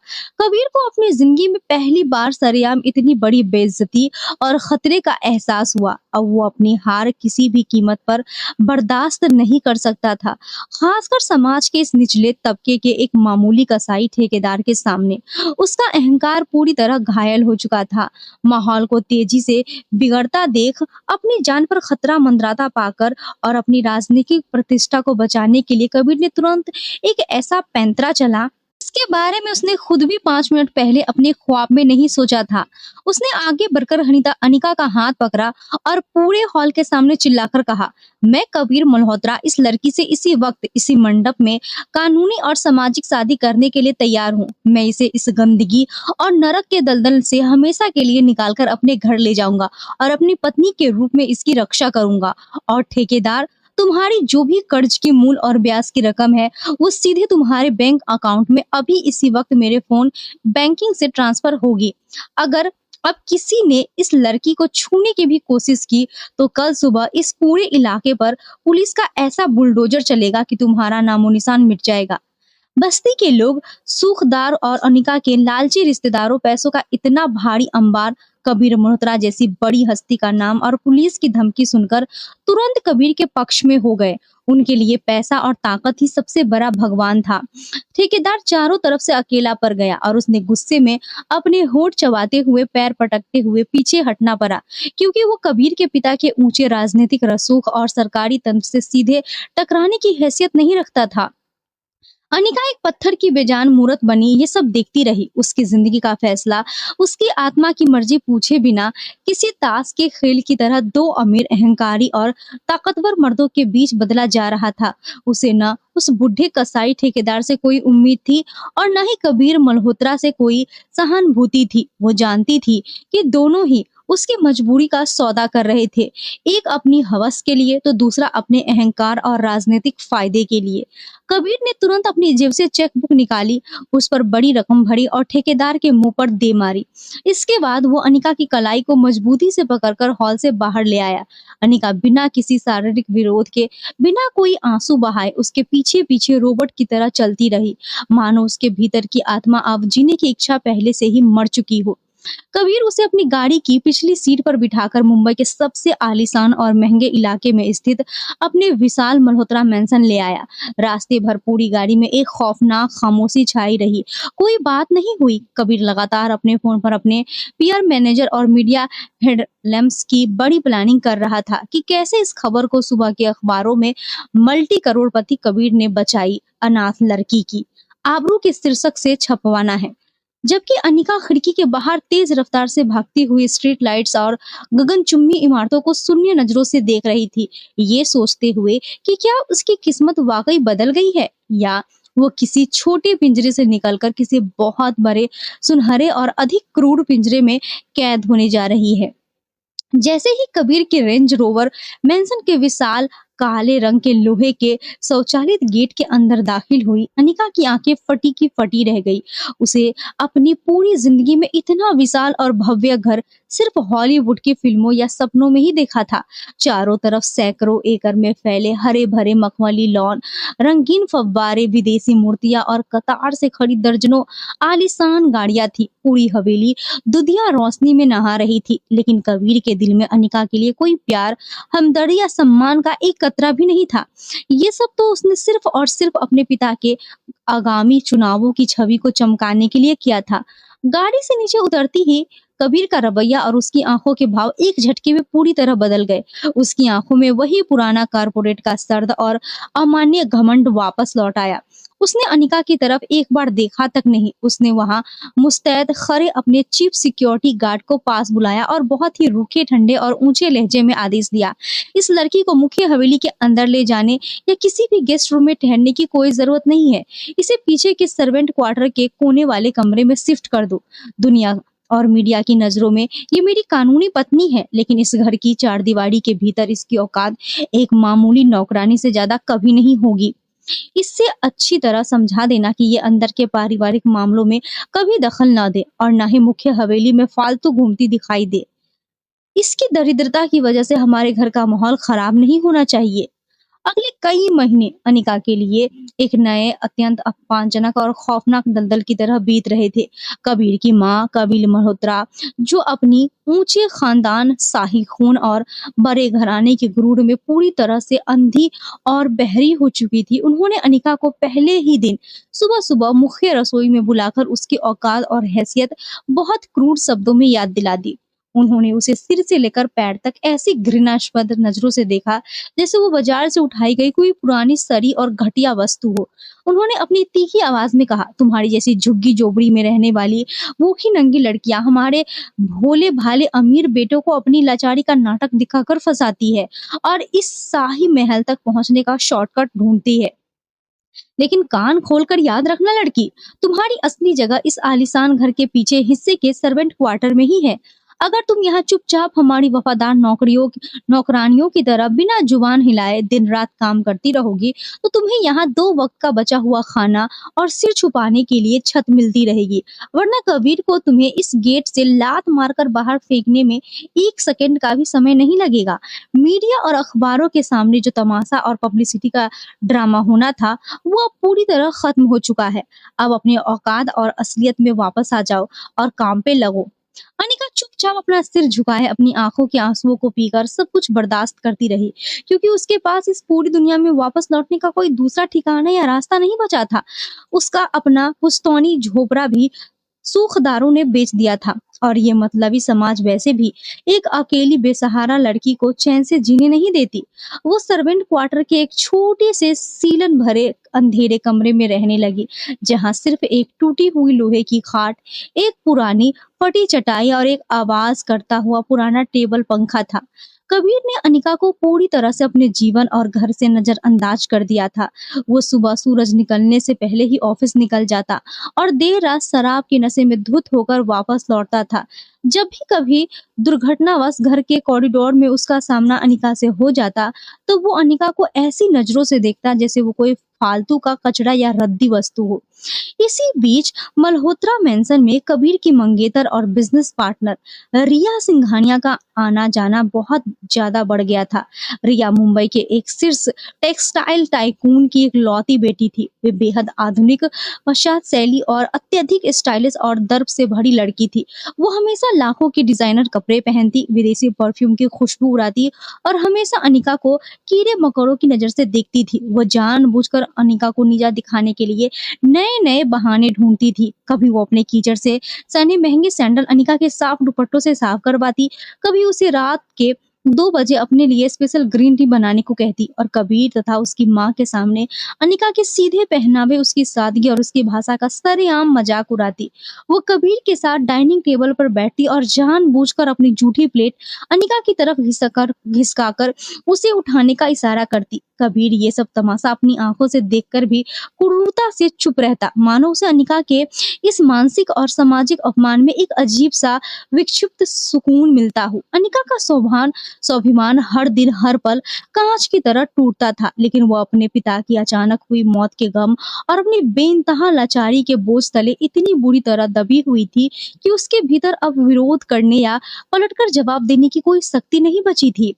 कबीर को अपनी जिंदगी में पहली बार सरेआम इतनी बड़ी बेइज्जती और खतरे का एहसास हुआ। अब वो अपनी हार किसी भी कीमत पर बर्दाश्त नहीं कर सकता था, खासकर समाज के इस निचले तबके के एक मामूली कसाई ठेकेदार के सामने। उसका अहंकार पूरी तरह घायल हो चुका था। माहौल को तेजी से बिगड़ता देख, अपनी जान पर खतरा मंडराता पाकर और अपनी राजनीतिक प्रतिष्ठा को बचाने के लिए कबीर ने तुरंत एक ऐसा पैंतरा चला जिसके बारे में उसने खुद भी 5 मिनट पहले अपने ख्वाब में नहीं सोचा था। उसने आगे बढ़कर अनिता अनिका का हाथ पकड़ा और पूरे हॉल के सामने चिल्लाकर कहा, मैं कबीर मल्होत्रा इस लड़की से इसी वक्त इसी मंडप में कानूनी और सामाजिक शादी करने के लिए तैयार हूँ। मैं इसे इस गंदगी और नरक के दलदल से हमेशा के लिए निकालकर अपने घर ले जाऊंगा और अपनी पत्नी के रूप में इसकी रक्षा करूंगा। और ठेकेदार, तुम्हारी जो भी कर्ज की मूल और ब्याज की रकम है वो सीधे तुम्हारे बैंक अकाउंट में अभी इसी वक्त मेरे फोन बैंकिंग से ट्रांसफर होगी। अगर अब किसी ने इस लड़की को छूने की भी कोशिश की तो कल सुबह इस पूरे इलाके पर पुलिस का ऐसा बुलडोजर चलेगा कि तुम्हारा नामो निशान मिट जाएगा। बस्ती के लोग, सूखदार और अनिका के लालची रिश्तेदारों पैसों का इतना भारी अंबार कबीर मल्होत्रा जैसी बड़ी हस्ती का नाम और पुलिस की धमकी सुनकर तुरंत कबीर के पक्ष में हो गए। उनके लिए पैसा और ताकत ही सबसे बड़ा भगवान था। ठेकेदार चारों तरफ से अकेला पड़ गया और उसने गुस्से में अपने होठ चबाते हुए पैर पटकते हुए पीछे हटना पड़ा, क्योंकि वो कबीर के पिता के ऊंचे राजनीतिक रसूख और सरकारी तंत्र से सीधे टकराने की हैसियत नहीं रखता था। अनिका एक पत्थर की बेजान मूरत बनी ये सब देखती रही। उसकी जिंदगी का फैसला उसकी आत्मा की मर्जी पूछे बिना किसी ताश के खेल की तरह दो अमीर, अहंकारी और ताकतवर मर्दों के बीच बदला जा रहा था। उसे न उस बुढ़े कसाई ठेकेदार से कोई उम्मीद थी और न ही कबीर मल्होत्रा से कोई सहानुभूति थी। वो जानती थी कि दोनों ही उसकी मजबूरी का सौदा कर रहे थे, एक अपनी हवस के लिए तो दूसरा अपने अहंकार और राजनीतिक फायदे के लिए। कबीर ने तुरंत अपनी जेब से चेक बुक निकाली, उस पर बड़ी रकम भरी और ठेकेदार के मुंह पर दे मारी। इसके बाद वो अनिका की कलाई को मजबूती से पकड़कर हॉल से बाहर ले आया। अनिका बिना किसी शारीरिक विरोध के, बिना कोई आंसू बहाए उसके पीछे पीछे रोबोट की तरह चलती रही, मानो उसके भीतर की आत्मा अब जीने की इच्छा पहले से ही मर चुकी हो। कबीर उसे अपनी गाड़ी की पिछली सीट पर बिठाकर मुंबई के सबसे आलीशान और महंगे इलाके में स्थित अपने विशाल मल्होत्रा मैंशन ले आया। रास्ते भर पूरी गाड़ी में एक खौफनाक खामोशी छाई रही। कोई बात नहीं हुई। कबीर लगातार अपने फोन पर अपने पीआर मैनेजर और मीडिया हेडलैम्प्स की बड़ी प्लानिंग कर रहा था कि कैसे इस खबर को सुबह के अखबारों में मल्टी करोड़पति कबीर ने बचाई अनाथ लड़की की आबरू के शीर्षक से छपवाना है। जबकि अनिका खिड़की के बाहर तेज रफ्तार से भागती हुई स्ट्रीट लाइट्स और गगनचुंबी इमारतों को शून्य नजरों से देख रही थी, ये सोचते हुए कि क्या उसकी किस्मत वाकई बदल गई है या वो किसी छोटे पिंजरे से निकलकर किसी बहुत बड़े, सुनहरे और अधिक क्रूर पिंजरे में कैद होने जा रही है। जैसे ही कबीर के रेंज रोवर मेंशन के विशाल काले रंग के लोहे के स्वचालित गेट के अंदर दाखिल हुई, अनिका की आंखें फटी की फटी रह गई। उसे अपनी पूरी जिंदगी में इतना विशाल और भव्य घर सिर्फ हॉलीवुड की फिल्मों या सपनों में ही देखा था। चारों तरफ सैकड़ों एकड़ में फैले हरे भरे मखमली लॉन, रंगीन फव्वारे, विदेशी मूर्तियां और कतार से खड़ी दर्जनों आलीशान गाड़ियां थी। पूरी हवेली दुधिया रोशनी में नहा रही थी, लेकिन कबीर के दिल में अनिका के लिए कोई प्यार, हमदर्दी या सम्मान का एक कतरा भी नहीं था। ये सब तो उसने सिर्फ और सिर्फ अपने पिता के आगामी चुनावों की छवि को चमकाने के लिए किया था। गाड़ी से नीचे उतरती ही कबीर का रवैया और उसकी आंखों के भाव एक झटके में पूरी तरह बदल गए। उसकी आंखों में वही पुराना कारपोरेट का सर्द और अमान्य घमंड वापस लौट आया। उसने अनिका की तरफ एक बार देखा तक नहीं। उसने वहां मुस्तैद खड़े अपने चीफ सिक्योरिटी गार्ड को पास बुलाया और बहुत ही रूखे, ठंडे और ऊंचे लहजे में आदेश दिया, इस लड़की को मुख्य हवेली के अंदर ले जाने या किसी भी गेस्ट रूम में ठहरने की कोई जरूरत नहीं है। इसे पीछे के सर्वेंट क्वार्टर के कोने वाले कमरे में शिफ्ट कर दो। दुनिया और मीडिया की नजरों में ये मेरी कानूनी पत्नी है, लेकिन इस घर की चार दीवारी के भीतर इसकी औकात एक मामूली नौकरानी से ज्यादा कभी नहीं होगी। इससे अच्छी तरह समझा देना कि ये अंदर के पारिवारिक मामलों में कभी दखल ना दे और ना ही मुख्य हवेली में फालतू घूमती दिखाई दे। इसकी दरिद्रता की वजह से हमारे घर का माहौल खराब नहीं होना चाहिए। अगले कई महीने अनिका के लिए एक नए, अत्यंत अपमानजनक और खौफनाक दलदल की तरह बीत रहे थे। कबीर की माँ कबीर मल्होत्रा, जो अपनी ऊंचे खानदान, शाही खून और बड़े घराने के गुरूर में पूरी तरह से अंधी और बहरी हो चुकी थी, उन्होंने अनिका को पहले ही दिन सुबह सुबह मुख्य रसोई में बुलाकर उसकी औकात और हैसियत बहुत क्रूर शब्दों में याद दिला दी। उन्होंने उसे सिर से लेकर पैर तक ऐसी घृणास्पद नजरों से देखा जैसे वो बाजार से उठाई गई कोई पुरानी सड़ी और घटिया वस्तु हो। उन्होंने अपनी तीखी आवाज में कहा, तुम्हारी जैसी झुग्गी झोपड़ी में रहने वाली भूखी नंगी लड़कियां हमारे भोले भाले अमीर बेटों को अपनी लाचारी का नाटक दिखाकर फंसाती है और इस शाही महल तक पहुंचने का शॉर्टकट ढूंढती है। लेकिन कान खोलकर याद रखना लड़की, तुम्हारी असली जगह इस आलीशान घर के पीछे हिस्से के सर्वेंट क्वार्टर में ही है। अगर तुम यहाँ चुपचाप हमारी वफादार नौकरानियों की तरह बिना जुबान हिलाए दिन रात काम करती रहोगी, तो तुम्हें यहाँ 2 वक्त का बचा हुआ खाना और सिर छुपाने के लिए छत मिलती रहेगी। वरना कबीर को तुम्हें इस गेट से लात मारकर बाहर फेंकने में 1 सेकंड का भी समय नहीं लगेगा। मीडिया और अखबारों के सामने जो तमाशा और पब्लिसिटी का ड्रामा होना था, वो अब पूरी तरह खत्म हो चुका है। अब अपने औकात और असलियत में वापस आ जाओ और काम पे लगो। अनिका चुपचाप अपना सिर झुकाए अपनी आंखों के आंसुओं को पीकर सब कुछ बर्दाश्त करती रही, क्योंकि उसके पास इस पूरी दुनिया में वापस लौटने का कोई दूसरा ठिकाना या रास्ता नहीं बचा था। उसका अपना पुस्तौनी झोपड़ा भी सूखदारों ने बेच दिया था और ये मतलबी समाज वैसे भी एक अकेली बेसहारा लड़की को चैन से जीने नहीं देती। वो सर्वेंट क्वार्टर के एक छोटे से सीलन भरे अंधेरे कमरे में रहने लगी, जहां सिर्फ एक टूटी हुई लोहे की खाट, एक पुरानी फटी चटाई और एक आवाज करता हुआ पुराना टेबल पंखा था। कबीर ने अनिका को पूरी तरह से अपने जीवन और घर से नजरअंदाज कर दिया था। वो सुबह सूरज निकलने से पहले ही ऑफिस निकल जाता और देर रात शराब के नशे में धुत होकर वापस लौटता था। जब भी कभी दुर्घटनावश घर के कॉरिडोर में उसका सामना अनिका से हो जाता, तो वो अनिका को ऐसी नजरों से देखता जैसे वो कोई फालतू का कचरा या रद्दी वस्तु हो। इसी बीच मल्होत्रा मेंशन में कबीर की मंगेतर और बिजनेस पार्टनर रिया सिंघानिया का आना जाना बहुत ज्यादा बढ़ गया था। रिया मुंबई के एक शीर्ष टेक्सटाइल टाइकून की एक लौती बेटी थी। वे बेहद आधुनिक, पाश्चात्य शैली और अत्यधिक स्टाइलिश और दर्प से भरी लड़की थी। वो हमेशा लाखों के डिजाइनर कपड़े पहनती, विदेशी परफ्यूम की खुशबू उड़ाती और हमेशा अनिका को कीड़े मकोड़ों की नजर से देखती थी। वो जानबूझकर अनिका को नीचा दिखाने के लिए नए नए बहाने ढूंढती थी। कभी वो अपने कीचड़ से सने महंगे सैंडल अनिका के साफ दुपट्टों से साफ करवाती, कभी उसे रात के 2 बजे अपने लिए स्पेशल ग्रीन टी बनाने को कहती और कबीर तथा उसकी माँ के सामने अनिका के सीधे पहनावे, उसकी सादगी और उसकी भाषा का सरेआम मजाक उड़ाती। वो कबीर के साथ डाइनिंग टेबल पर बैठती और जानबूझकर अपनी जूठी प्लेट अनिका की तरफ घिसकाकर उसे उठाने का इशारा करती। कबीर ये सब तमाशा अपनी आंखों से देखकर भी क्रूरता से चुप रहता, मानो उसे अनिका के इस मानसिक और सामाजिक अपमान में एक अजीब सा विक्षिप्त सुकून मिलता हो। अनिका का स्वाभिमान हर दिन हर पल कांच की तरह टूटता था, लेकिन वो अपने पिता की अचानक हुई मौत के गम और अपनी बेइंतहा लाचारी के बोझ तले इतनी बुरी तरह दबी हुई थी कि उसके भीतर अब विरोध करने या पलटकर जवाब देने की कोई शक्ति नहीं बची थी।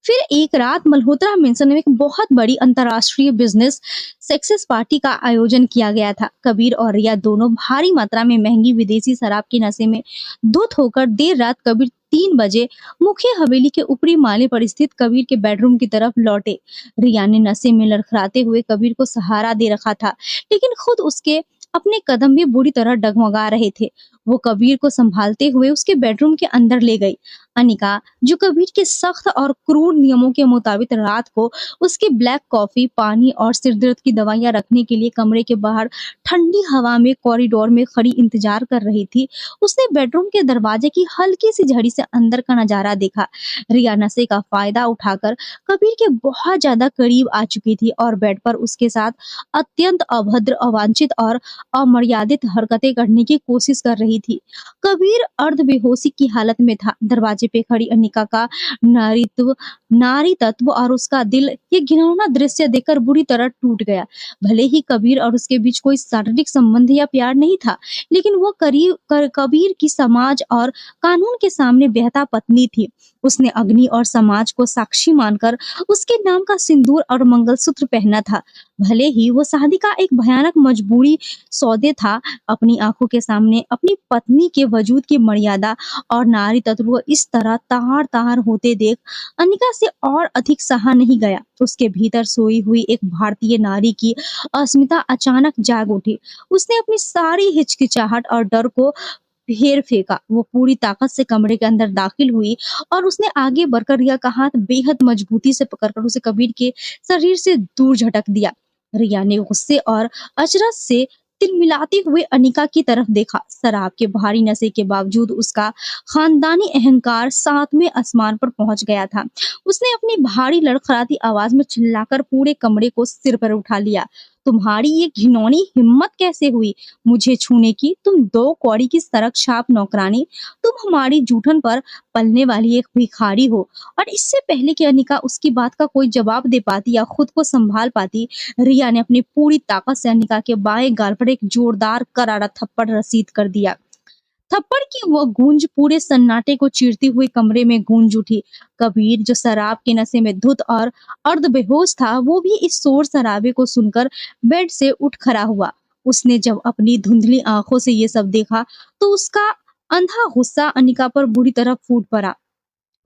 फिर एक रात मल्होत्रा मेंशन में एक बहुत बड़ी अंतर्राष्ट्रीय बिजनेस सक्सेस पार्टी का आयोजन किया गया था। कबीर और रिया दोनों भारी मात्रा में महंगी विदेशी शराब के नशे में धुत होकर देर रात कबीर 3 बजे मुख्य हवेली के ऊपरी माले पर स्थित कबीर के बेडरूम की तरफ लौटे। रिया ने नशे में लड़खड़ाते हुए कबीर को सहारा दे रखा था, लेकिन खुद उसके अपने कदम भी बुरी तरह डगमगा रहे थे। वो कबीर को संभालते हुए उसके बेडरूम के अंदर ले गई। अनिका, जो कबीर के सख्त और क्रूर नियमों के मुताबिक रात को उसके ब्लैक कॉफी, पानी और सिरदर्द की दवाइयां रखने के लिए कमरे के बाहर ठंडी हवा में कॉरिडोर में खड़ी इंतजार कर रही थी, उसने बेडरूम के दरवाजे की हल्की सी झड़ी से अंदर का नजारा देखा। रिया नशे का फायदा उठाकर कबीर के बहुत ज्यादा करीब आ चुकी थी और बेड पर उसके साथ अत्यंत अभद्र, अवांछित और अमर्यादित हरकतें करने की कोशिश कर रही थी। कबीर अर्ध बेहोशी की हालत में था। दरवाजे पे खड़ी अनिका का नारी तत्व और उसका दिल ये घिनौना दृश्य देखकर बुरी तरह टूट गया। भले ही कबीर और उसके बीच कोई शारीरिक संबंध या प्यार नहीं था, लेकिन वो कबीर की समाज और कानून के सामने बेहता पत्नी थी। उसने अग्नि और समाज को साक्षी मानकर उसके नाम का सिंदूर और मंगलसूत्र पहना था। भले ही वो शादी का एक भयानक मजबूरी सौदे था, अपनी आंखों के सामने अपनी पत्नी के वजूद की मर्यादा और नारी तत्व को इस तरह तार तार होते देख अनिका से और अधिक सहा नहीं गया। उसके भीतर सोई हुई एक भारतीय नारी की अस्मिता अचानक जाग उठी। उसने अपनी सारी हिचकिचाहट और डर को फेर फेंका। वो पूरी ताकत से कमरे के अंदर दाखिल हुई और उसने आगे बढ़कर रिया का हाथ बेहद मजबूती से पकड़कर उसे कबीर के शरीर से दूर झटक दिया। रिया ने गुस्से और अचरज से तिलमिलाते हुए अनिका की तरफ देखा। शराब के भारी नशे के बावजूद उसका खानदानी अहंकार सातवें आसमान पर पहुंच गया था। उसने अपनी भारी लड़खड़ाती आवाज में चिल्लाकर पूरे कमरे को सिर पर उठा लिया। तुम्हारी ये घिनौनी हिम्मत कैसे हुई मुझे छूने की? तुम दो कौड़ी की सड़क छाप नौकरानी, तुम हमारी जूठन पर पलने वाली एक भिखारी हो। और इससे पहले कि अनिका उसकी बात का कोई जवाब दे पाती या खुद को संभाल पाती, रिया ने अपनी पूरी ताकत से अनिका के बाएं गाल पर एक जोरदार करारा थप्पड़ रसीद कर दिया। थप्पड़ की वह गूंज पूरे सन्नाटे को चीरते हुए कमरे में गूंज उठी। कबीर, जो शराब के नशे में धुत और अर्ध बेहोश था, वो भी इस शोर शराबे को सुनकर बेड से उठ खड़ा हुआ। उसने जब अपनी धुंधली आंखों से ये सब देखा तो उसका अंधा गुस्सा अनिका पर बुरी तरह फूट पड़ा।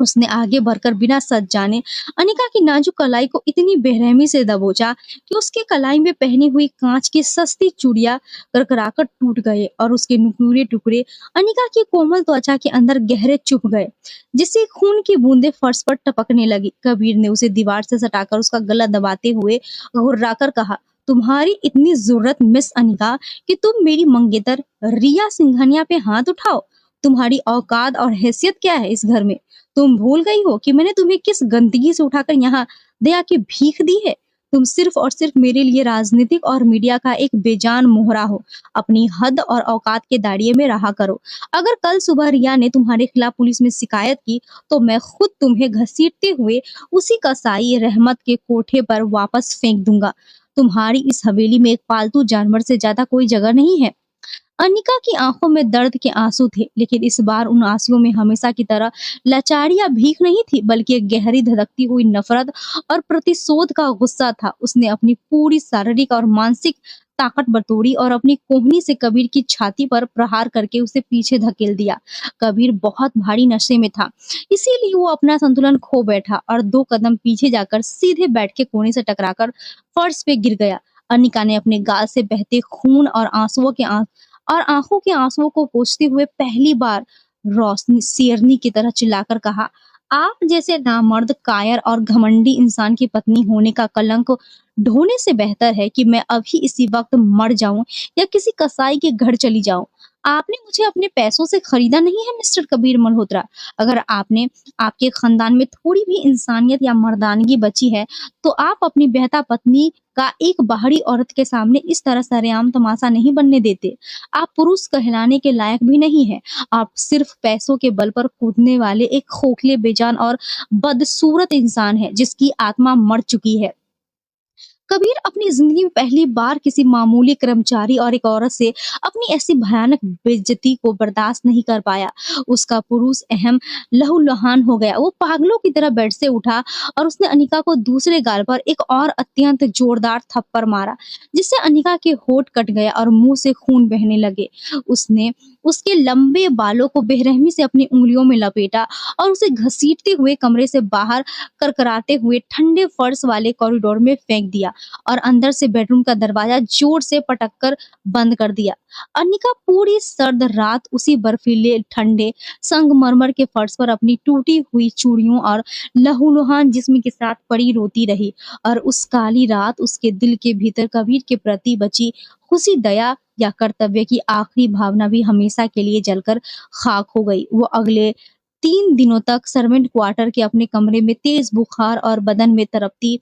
उसने आगे बढ़कर बिना सच जाने अनिका की नाजुक कलाई को इतनी बेरहमी से दबोचा कि उसके कलाई में पहनी हुई कांच की सस्ती चूड़ियां करकराकर टूट गए और उसके नुकीले टुकड़े अनिका की कोमल त्वचा के अंदर गहरे चुभ गए, जिससे खून की बूंदें फर्श पर टपकने लगी। कबीर ने उसे दीवार से सटाकर उसका गला दबाते हुए घुर्राकर कहा, तुम्हारी इतनी जरूरत मिस अनिका कि तुम मेरी मंगेतर रिया सिंघानिया पे हाथ उठाओ? तुम्हारी औकात और हैसियत क्या है इस घर में? तुम भूल गई हो कि मैंने तुम्हें किस गंदगी से उठाकर यहाँ दया की भीख दी है? तुम सिर्फ और सिर्फ मेरे लिए राजनीतिक और मीडिया का एक बेजान मोहरा हो। अपनी हद और औकात के दायरे में रहा करो। अगर कल सुबह रिया ने तुम्हारे खिलाफ पुलिस में शिकायत की तो मैं खुद तुम्हें घसीटते हुए उसी कसाई रहमत के कोठे पर वापस फेंक दूंगा। तुम्हारी इस हवेली में एक पालतू जानवर से ज्यादा कोई जगह नहीं है। अनिका की आंखों में दर्द के आंसू थे, लेकिन इस बार उन आंसुओं में हमेशा की तरह लाचारी या भीख नहीं थी, बल्कि एक गहरी धधकती हुई नफरत और प्रतिशोध का गुस्सा था। उसने अपनी पूरी शारीरिक और मानसिक ताकत बटोरी और अपनी कोहनी से कबीर की छाती पर प्रहार करके उसे पीछे धकेल दिया। कबीर बहुत भारी नशे में था, इसीलिए वो अपना संतुलन खो बैठा और दो कदम पीछे जाकर सीधे बेड के कोने से टकराकर फर्श पे गिर गया। अनिका ने अपने गाल से बहते खून और आंखों के आंसुओं को पोंछते हुए पहली बार रोशनी शेरनी की तरह चिल्लाकर कहा, आप जैसे नामर्द, कायर और घमंडी इंसान की पत्नी होने का कलंक ढोने से बेहतर है कि मैं अभी इसी वक्त मर जाऊं या किसी कसाई के घर चली जाऊं। आपने मुझे अपने पैसों से खरीदा नहीं है मिस्टर कबीर मल्होत्रा। अगर आपके खानदान में थोड़ी भी इंसानियत या मर्दानगी बची है तो आप अपनी बेहता पत्नी का एक बाहरी औरत के सामने इस तरह सरेआम तमाशा नहीं बनने देते। आप पुरुष कहलाने के लायक भी नहीं है। आप सिर्फ पैसों के बल पर कूदने वाले एक खोखले, बेजान और बदसूरत इंसान है जिसकी आत्मा मर चुकी है। कबीर अपनी जिंदगी में पहली बार किसी मामूली कर्मचारी और एक औरत से अपनी ऐसी भयानक बेइज्जती को बर्दाश्त नहीं कर पाया। उसका पुरुष अहम लहूलुहान हो गया। वो पागलों की तरह बेड से उठा और उसने अनिका को दूसरे गाल पर एक और अत्यंत जोरदार थप्पड़ मारा, जिससे अनिका के होंठ कट गए और मुंह से खून बहने लगे। उसने उसके लंबे बालों को बेरहमी से अपनी उंगलियों में लपेटा और उसे घसीटते हुए कमरे से बाहर करकराते हुए ठंडे फर्श वाले कॉरिडोर में फेंक दिया और अंदर से बेडरूम का दरवाजा जोर से पटक कर बंद कर दिया। अनिका पूरी सर्द रात उसी बर्फीले ठंडे संगमरमर के फर्श पर अपनी टूटी हुई चूड़ियों और लहूलुहान जिस्म के साथ पड़ी रोती रही और उस काली रात उसके दिल के भीतर कबीर के प्रति बची खुशी, दया या कर्तव्य की आखिरी भावना भी हमेशा के लिए जलकर खाक हो गई। वो अगले 3 दिनों तक सर्वेंट क्वार्टर के अपने कमरे में तेज बुखार और बदन में तड़पती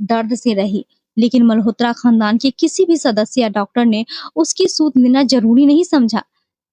दर्द से रही, लेकिन मल्होत्रा खानदान के किसी भी सदस्य या डॉक्टर ने उसकी सूद लेना जरूरी नहीं समझा।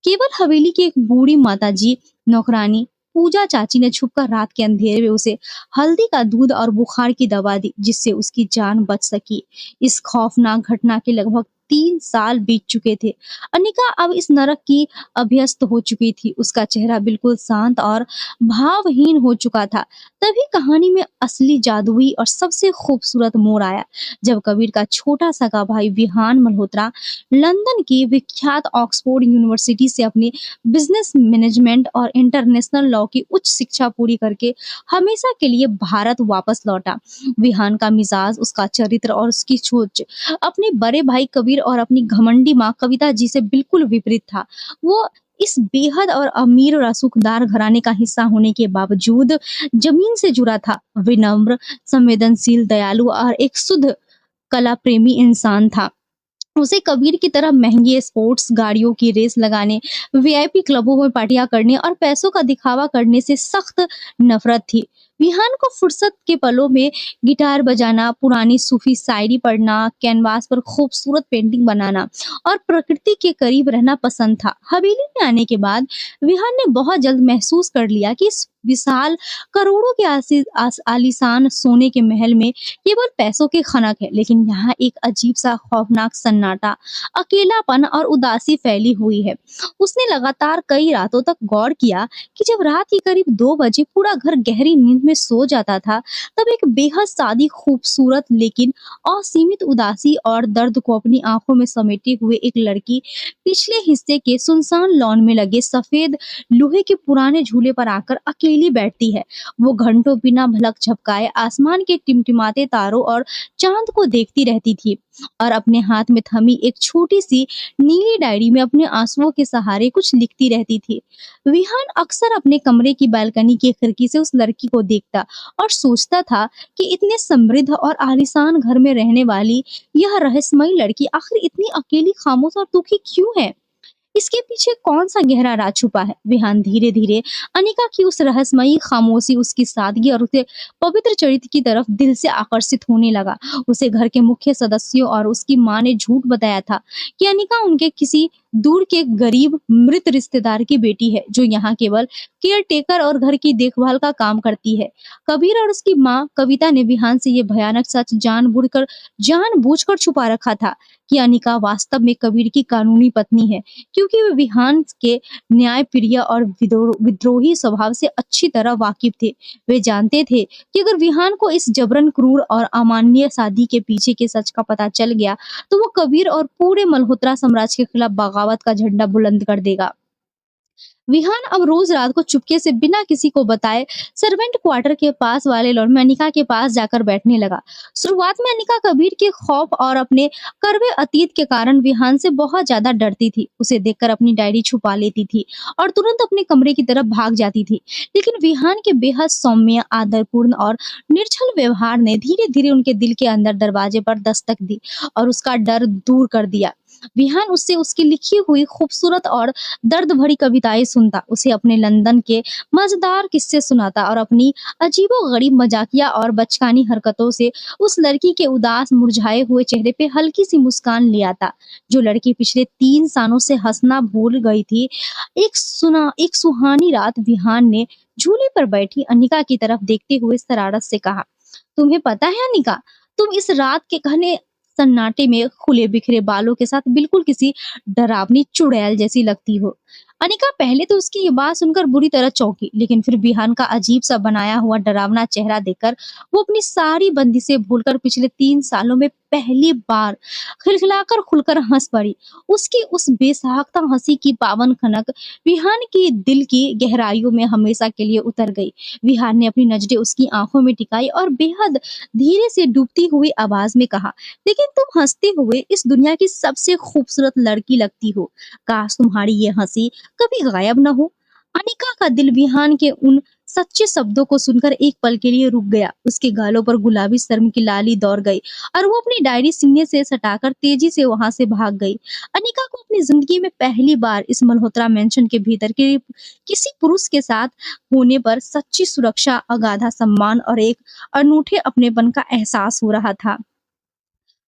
केवल हवेली की एक बूढ़ी माताजी नौकरानी पूजा चाची ने छुपकर रात के अंधेरे में उसे हल्दी का दूध और बुखार की दवा दी, जिससे उसकी जान बच सकी। इस खौफनाक घटना के लगभग 3 साल बीत चुके थे। अनिका अब इस नरक की अभ्यस्त हो चुकी थी। उसका चेहरा बिल्कुल शांत और भावहीन हो चुका था। तभी कहानी में असली जादुई और सबसे खूबसूरत मोड़ आया, जब कबीर का छोटा सगा भाई विहान मल्होत्रा लंदन की विख्यात ऑक्सफोर्ड यूनिवर्सिटी से अपनी बिजनेस मैनेजमेंट और इंटरनेशनल लॉ की उच्च शिक्षा पूरी करके हमेशा के लिए भारत वापस लौटा। विहान का मिजाज, उसका चरित्र और उसकी सोच अपने बड़े भाई कबीर और अपनी घमंडी माँ कविता जी से बिल्कुल विपरीत था। वो इस बेहद और अमीर और रसूखदार घराने का हिस्सा होने के बावजूद जमीन से जुड़ा था। विनम्र, संवेदनशील, दयालु और एक शुद्ध कला प्रेमी इंसान था। उसे कबीर की तरह महंगी स्पोर्ट्स गाड़ियों की रेस लगाने, वीआईपी क्लबों में पार्टियां करने और पैसों का दिखावा करने से सख्त नफरत थी। विहान को फुर्सत के पलों में गिटार बजाना, पुरानी सूफी शायरी पढ़ना, कैनवास पर खूबसूरत पेंटिंग बनाना और प्रकृति के करीब रहना पसंद था। हवेली में आने के बाद विहान ने बहुत जल्द महसूस कर लिया कि इस विशाल करोड़ों के आलीशान सोने के महल में केवल पैसों की खनक है, लेकिन यहाँ एक अजीब सा खौफनाक सन्नाटा, अकेलापन और उदासी फैली हुई है। उसने लगातार कई रातों तक गौर किया कि जब रात के करीब 2 बजे पूरा घर गहरी नींद में सो जाता था, तब एक बेहद सादी, खूबसूरत लेकिन असीमित उदासी और दर्द को अपनी आंखों में समेटे हुए एक लड़की पिछले हिस्से के सुनसान लॉन में लगे सफेद लोहे के पुराने झूले पर आकर अकेली बैठती है। वो घंटों बिना भलक झपकाए आसमान के टिमटिमाते तारों और चांद को देखती रहती थी और अपने हाथ में थमी एक छोटी सी नीली डायरी में अपने आंसुओं के सहारे कुछ लिखती रहती थी। विहान अक्सर अपने कमरे की बालकनी की खिड़की से उस लड़की को देखता और सोचता था कि इतने समृद्ध और आलीशान घर में रहने वाली यह रहस्यमयी लड़की आखिर इतनी अकेली, खामोश और दुखी क्यों है। इसके पीछे कौन सा गहरा राज छुपा है। विहान धीरे धीरे अनिका की उस रहस्यमयी खामोशी, उसकी सादगी और उसके पवित्र चरित्र की तरफ दिल से आकर्षित होने लगा। उसे घर के मुख्य सदस्यों और उसकी माँ ने झूठ बताया था कि अनिका उनके किसी दूर के गरीब मृत रिश्तेदार की बेटी है, जो यहाँ केवल केयर टेकर और घर की देखभाल का काम करती है। कबीर और उसकी माँ कविता ने विहान से ये भयानक सच जानबूझकर छुपा रखा था कि अनिका वास्तव में कबीर की कानूनी पत्नी है, क्योंकि वे विहान के न्यायप्रिय और विद्रोही स्वभाव से अच्छी तरह वाकिफ थे। वे जानते थे कि अगर विहान को इस जबरन, क्रूर और अमानवीय शादी के पीछे के सच का पता चल गया, तो वो कबीर और पूरे मल्होत्रा साम्राज्य के खिलाफ बगावत का झंडा बुलंद कर देगा। विहान अब रोज रात को चुपके से बिना किसी को बताए सर्वेंट क्वार्टर के पास वाले लॉन में अनिका के पास जाकर बैठने लगा। शुरुआत में अनिका कबीर के खौफ और अपने कड़वे अतीत के कारण विहान से बहुत ज्यादा डरती थी। उसे देखकर अपनी डायरी छुपा लेती थी और तुरंत अपने कमरे की तरफ भाग जाती थी। लेकिन विहान के बेहद सौम्य, आदरपूर्ण और निर्छल व्यवहार ने धीरे धीरे उनके दिल के अंदर दरवाजे पर दस्तक दी और उसका डर दूर कर दिया। विहान उससे उसकी लिखी हुई खूबसूरत और दर्द भरी कविताएं सुनता, उसे अपने लंदन के मजेदार किस्से सुनाता और अपनी अजीबोगरीब मजाकिया और बचकानी हरकतों से उस लड़की के उदास, मुरझाए हुए चेहरे पे हल्की सी मुस्कान ले आता। जो लड़की पिछले 3 सालों से हंसना भूल गई थी। एक सुहानी रात विहान ने झूले पर बैठी अनिका की तरफ देखते हुए शरारत से कहा, तुम्हें पता है अनिका, तुम इस रात के घने सन्नाटे में खुले बिखरे बालों के साथ बिल्कुल किसी डरावनी चुड़ैल जैसी लगती हो। अनिका पहले तो उसकी ये बात सुनकर बुरी तरह चौंकी, लेकिन फिर बिहान का अजीब सा बनाया हुआ डरावना चेहरा देखकर वो अपनी सारी बंदिशें भूलकर पिछले 3 सालों में पहली बार खिलखिलाकर खुलकर हंस पड़ी। उसकी उस बेसाख्ता हंसी की पावन खनक विहान की दिल की गहराइयों में हमेशा के लिए उतर गई। विहान ने अपनी नजरें उसकी आंखों में टिकाई और बेहद धीरे से डूबती हुई आवाज में कहा, लेकिन तुम हंसते हुए इस दुनिया की सबसे खूबसूरत लड़की लगती हो। काश तुम्हारी ये हंसी कभी गायब न हो। अनिका का दिल विहान के उन सच्चे शब्दों को सुनकर एक पल के लिए रुक गया। उसके गालों पर गुलाबी शर्म की लाली दौड़ गई और वो अपनी डायरी सीने से सटाकर तेजी से वहां से भाग गई। अनिका को अपनी जिंदगी में पहली बार इस मल्होत्रा मेंशन के भीतर के किसी पुरुष के साथ होने पर सच्ची सुरक्षा, अगाधा सम्मान और एक अनूठे अपनेपन का एहसास हो रहा था।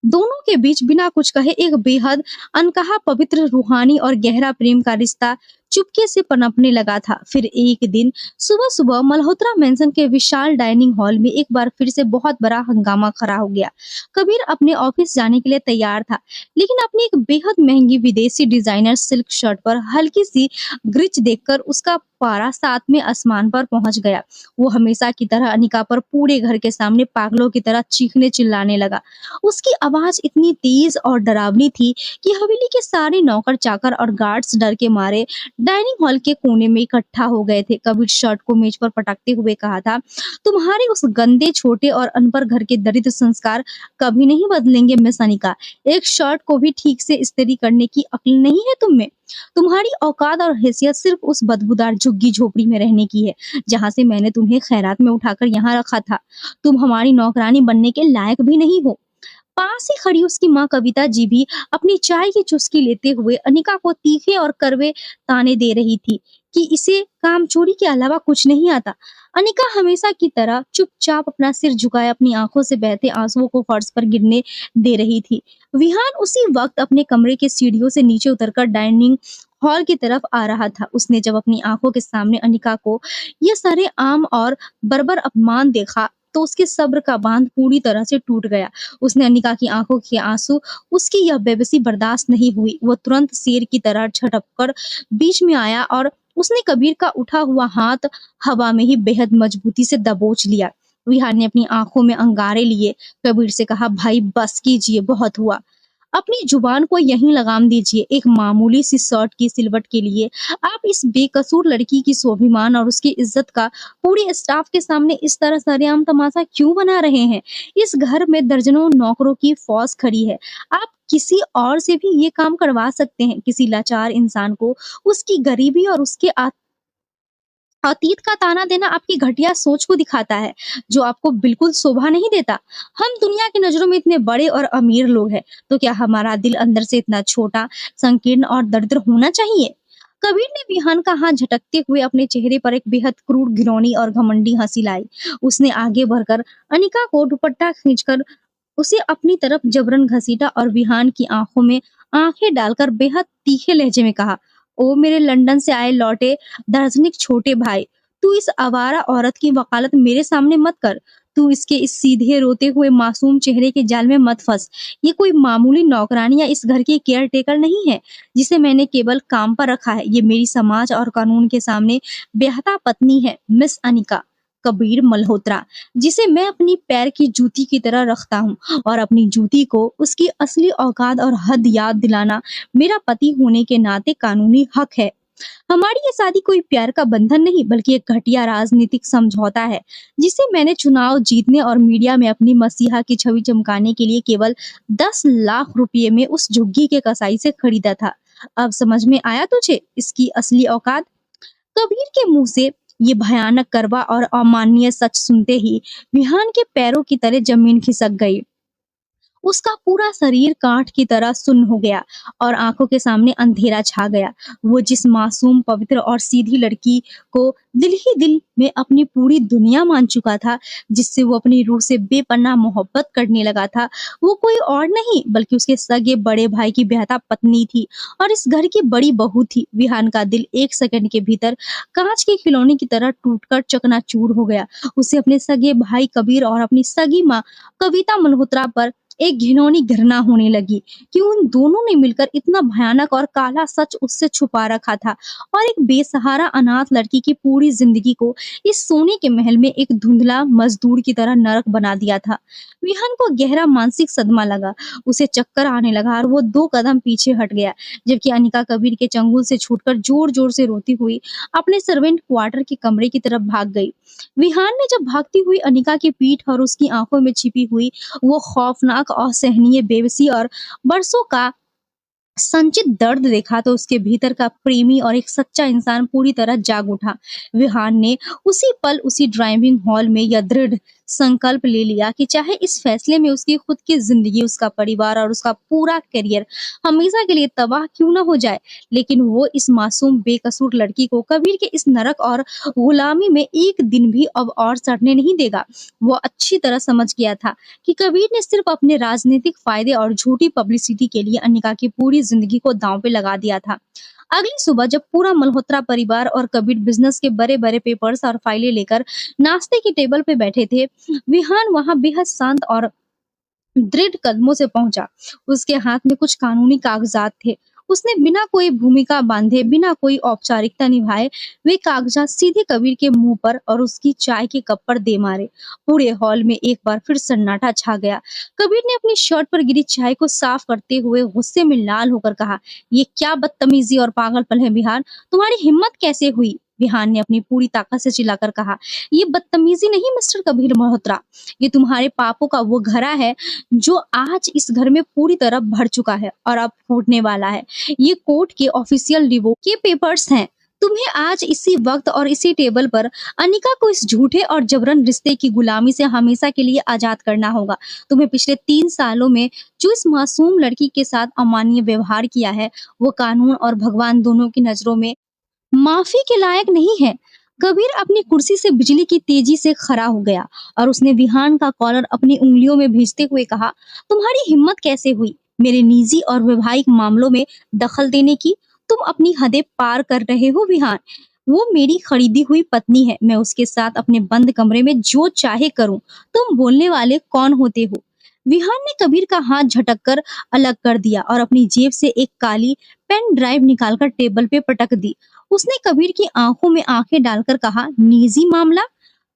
दोनों के बीच बिना कुछ कहे एक बेहद अनकहा, पवित्र, रूहानी और गहरा प्रेम का रिश्ता चुपके से पनपने लगा था। फिर एक दिन सुबह सुबह मल्होत्रा मेंशन के विशाल डाइनिंग हॉल में एक बार फिर से बहुत बड़ा हंगामा खड़ा हो गया। कबीर अपने ऑफिस जाने के लिए तैयार था, लेकिन अपनी एक बेहद महंगी विदेशी डिजाइनर सिल्क शर्ट पर हल्की सी ग्रिच देखकर उसका पारा 7वें आसमान पर पहुंच गया। वो हमेशा की तरह अनिका पर पूरे घर के सामने पागलों की तरह चीखने चिल्लाने लगा। उसकी आवाज इतनी तेज और डरावनी थी कि हवेली के सारे नौकर चाकर और गार्ड्स डर के मारे डाइनिंग हॉल के कोने में इकट्ठा हो गए थे। कबीर शर्ट को मेज पर पटकते हुए कहा था, तुम्हारे उस गंदे, छोटे और अनपढ़ घर के दरिद्र संस्कार कभी नहीं बदलेंगे मिस अनिका। एक शर्ट को भी ठीक से इस्त्री करने की अक्ल नहीं है तुम में। तुम्हारी औकात और हैसियत सिर्फ उस बदबूदार झुग्गी झोपड़ी में रहने की है, जहाँ से मैंने तुम्हें खैरात में उठाकर यहाँ रखा था। तुम हमारी नौकरानी बनने के लायक भी नहीं हो। पास ही खड़ी उसकी माँ कविता जी भी अपनी चाय की चुस्की लेते हुए अनिका को तीखे और कड़वे ताने दे रही थी कि इसे काम चोरी के अलावा कुछ नहीं आता। अनिका हमेशा की तरह चुपचाप अपना सिर झुकाए अपनी आंखों से बहते आंसुओं को फर्श पर गिरने दे रही थी। विहान उसी वक्त अपने कमरे के सीढ़ियों से नीचे उतरकर डाइनिंग हॉल की तरफ आ रहा था। उसने जब अपनी आंखों के सामने अनिका को यह सरेआम और बर्बर अपमान देखा तो उसके सब्र का बांध पूरी तरह से टूट गया। उसने अनिका की आंखों के आंसू, उसकी यह बेबसी बर्दाश्त नहीं हुई। वो तुरंत शेर की तरह झटक कर बीच में आया और उसने कबीर का उठा हुआ हाथ हवा में ही बेहद मजबूती से दबोच लिया। विहान ने अपनी आंखों में अंगारे लिए कबीर से कहा, भाई बस कीजिए, बहुत हुआ। अपनी जुबान को यहीं लगाम दीजिए। एक मामूली सी शर्ट की सिलवट के लिए आप इस बेकसूर लड़की की स्वाभिमान और उसकी इज्जत का पूरे स्टाफ के सामने इस तरह सरेआम तमाशा क्यों बना रहे हैं? इस घर में दर्जनों नौकरों की फौज खड़ी है। आप किसी और से भी ये काम करवा सकते हैं। किसी लाचार इंसान को उसकी गरीबी और उसके अतीत का ताना देना आपकी घटिया सोच को दिखाता है, जो आपको बिल्कुल शोभा नहीं देता। हम दुनिया की नजरों में इतने बड़े और अमीर लोग हैं, तो क्या हमारा दिल अंदर से इतना छोटा, संकीर्ण और दरिद्र होना चाहिए? कबीर ने विहान का हाथ झटकते हुए अपने चेहरे पर एक बेहद क्रूर, घिनौनी और घमंडी हंसी लाई। उसने आगे बढ़कर अनिका को दुपट्टा खींचकर उसे अपनी तरफ जबरन घसीटा और विहान की आंखों में आंखें डालकर बेहद तीखे लहजे में कहा, ओ मेरे लंदन से आए लौटे दार्शनिक छोटे भाई, तू इस आवारा औरत की वकालत मेरे सामने मत कर। तू इसके इस सीधे रोते हुए मासूम चेहरे के जाल में मत फंस। ये कोई मामूली नौकरानी या इस घर की केयर टेकर नहीं है जिसे मैंने केवल काम पर रखा है। ये मेरी समाज और कानून के सामने बेहता पत्नी है, मिस अनिका कबीर मल्होत्रा, जिसे मैं अपनी पैर की जूती की तरह रखता हूँ, और अपनी जूती को उसकी असली औकात और हद याद दिलाना मेरा पति होने के नाते कानूनी हक है। हमारी ये शादी कोई प्यार का बंधन नहीं, बल्कि एक घटिया राजनीतिक समझौता है, जिसे मैंने चुनाव जीतने और मीडिया में अपनी मसीहा की छवि चमकाने के लिए केवल 10 लाख रुपए में उस झुग्गी के कसाई से खरीदा था। अब समझ में आया तुझे इसकी असली औकात? कबीर के मुंह से ये भयानक, कड़वा और अमानवीय सच सुनते ही विहान के पैरों की तले जमीन खिसक गई। उसका पूरा शरीर काठ की तरह सुन्न हो गया और आंखों के सामने अंधेरा छा गया। वो जिस मासूम, पवित्र और सीधी लड़की को दिल ही दिल में अपनी पूरी दुनिया मान चुका था, जिससे वो अपनी रूह से बेपनाह मोहब्बत करने लगा था, वो कोई और नहीं बल्कि उसके सगे बड़े भाई की बेहता पत्नी थी और इस घर की बड़ी बहू थी। विहान का दिल एक सेकंड के भीतर कांच के खिलौने की तरह टूटकर चकनाचूर हो गया। उसे अपने सगे भाई कबीर और अपनी सगी माँ कविता मल्होत्रा पर एक घिनौनी घृणा होने लगी कि उन दोनों ने मिलकर इतना भयानक और काला सच उससे छुपा रखा था और एक बेसहारा अनाथ लड़की की पूरी जिंदगी को इस सोने के महल में एक धुंधला मजदूर की तरह नरक बना दिया था। विहान को गहरा मानसिक सदमा लगा। उसे चक्कर आने लगा और वो 2 कदम पीछे हट गया, जबकि अनिका कबीर के चंगुल से छूटकर जोर जोर से रोती हुई अपने सर्वेंट क्वार्टर के कमरे की तरफ भाग गई। विहान ने जब भागती हुई अनिका की पीठ और उसकी आंखों में छिपी हुई वो खौफनाक, असहनीय बेबसी और बरसों का संचित दर्द देखा, तो उसके भीतर का प्रेमी और एक सच्चा इंसान पूरी तरह जाग उठा। विहान ने उसी पल उसी ड्राइविंग हॉल में यह दृढ़ संकल्प ले लिया कि चाहे इस फैसले में उसकी खुद की जिंदगी, उसका परिवार और उसका पूरा करियर हमेशा के लिए तबाह क्यों न हो जाए, लेकिन वो इस मासूम बेकसूर लड़की को कबीर के इस नरक और गुलामी में एक दिन भी अब और सड़ने नहीं देगा। वो अच्छी तरह समझ गया था कि कबीर ने सिर्फ अपने राजनीतिक फायदे और झूठी पब्लिसिटी के लिए अनिका की पूरी जिंदगी को दांव पे लगा दिया था। अगली सुबह जब पूरा मल्होत्रा परिवार और कबीर बिजनेस के बड़े बड़े पेपर्स और फाइलें लेकर नाश्ते की टेबल पे बैठे थे, विहान वहां बेहद शांत और दृढ़ कदमों से पहुंचा। उसके हाथ में कुछ कानूनी कागजात थे। उसने बिना कोई भूमिका बांधे, बिना कोई औपचारिकता निभाए वे कागजात सीधे कबीर के मुंह पर और उसकी चाय के कप पर दे मारे। पूरे हॉल में एक बार फिर सन्नाटा छा गया। कबीर ने अपनी शर्ट पर गिरी चाय को साफ करते हुए गुस्से में लाल होकर कहा, ये क्या बदतमीजी और पागलपन है विहान, तुम्हारी हिम्मत कैसे हुई? विहान ने अपनी पूरी ताकत से चिल्लाकर कहा, ये बदतमीजी नहीं मिस्टर कबीर मल्होत्रा, ये तुम्हारे पापों का वो घड़ा है जो आज इस घर में पूरी तरह भर चुका है और अब फूटने वाला है। ये कोर्ट के ऑफिशियल डिवोर्स के पेपर्स हैं। तुम्हें आज इसी वक्त और इसी टेबल पर अनिका को इस झूठे और जबरन रिश्ते की गुलामी से हमेशा के लिए आजाद करना होगा। तुम्हें पिछले 3 सालों में जो इस मासूम लड़की के साथ अमानवीय व्यवहार किया है, वो कानून और भगवान दोनों की नजरों में माफी के लायक नहीं है। कबीर अपनी कुर्सी से बिजली की तेजी से खड़ा हो गया और उसने विहान का कॉलर अपनी उंगलियों में भेजते हुए कहा, तुम्हारी हिम्मत कैसे हुई मेरे निजी और वैवाहिक मामलों में दखल देने की? तुम अपनी हदें पार कर रहे हो विहान। वो मेरी खरीदी हुई पत्नी है, मैं उसके साथ अपने बंद कमरे में जो चाहे करूं। तुम बोलने वाले कौन होते हो? विहान ने कबीर का हाथ झटक कर अलग कर दिया और अपनी जेब से एक काली पेन ड्राइव निकालकर टेबल पे पटक दी। उसने कबीर की आंखों में आंखें डालकर कहा, निजी मामला?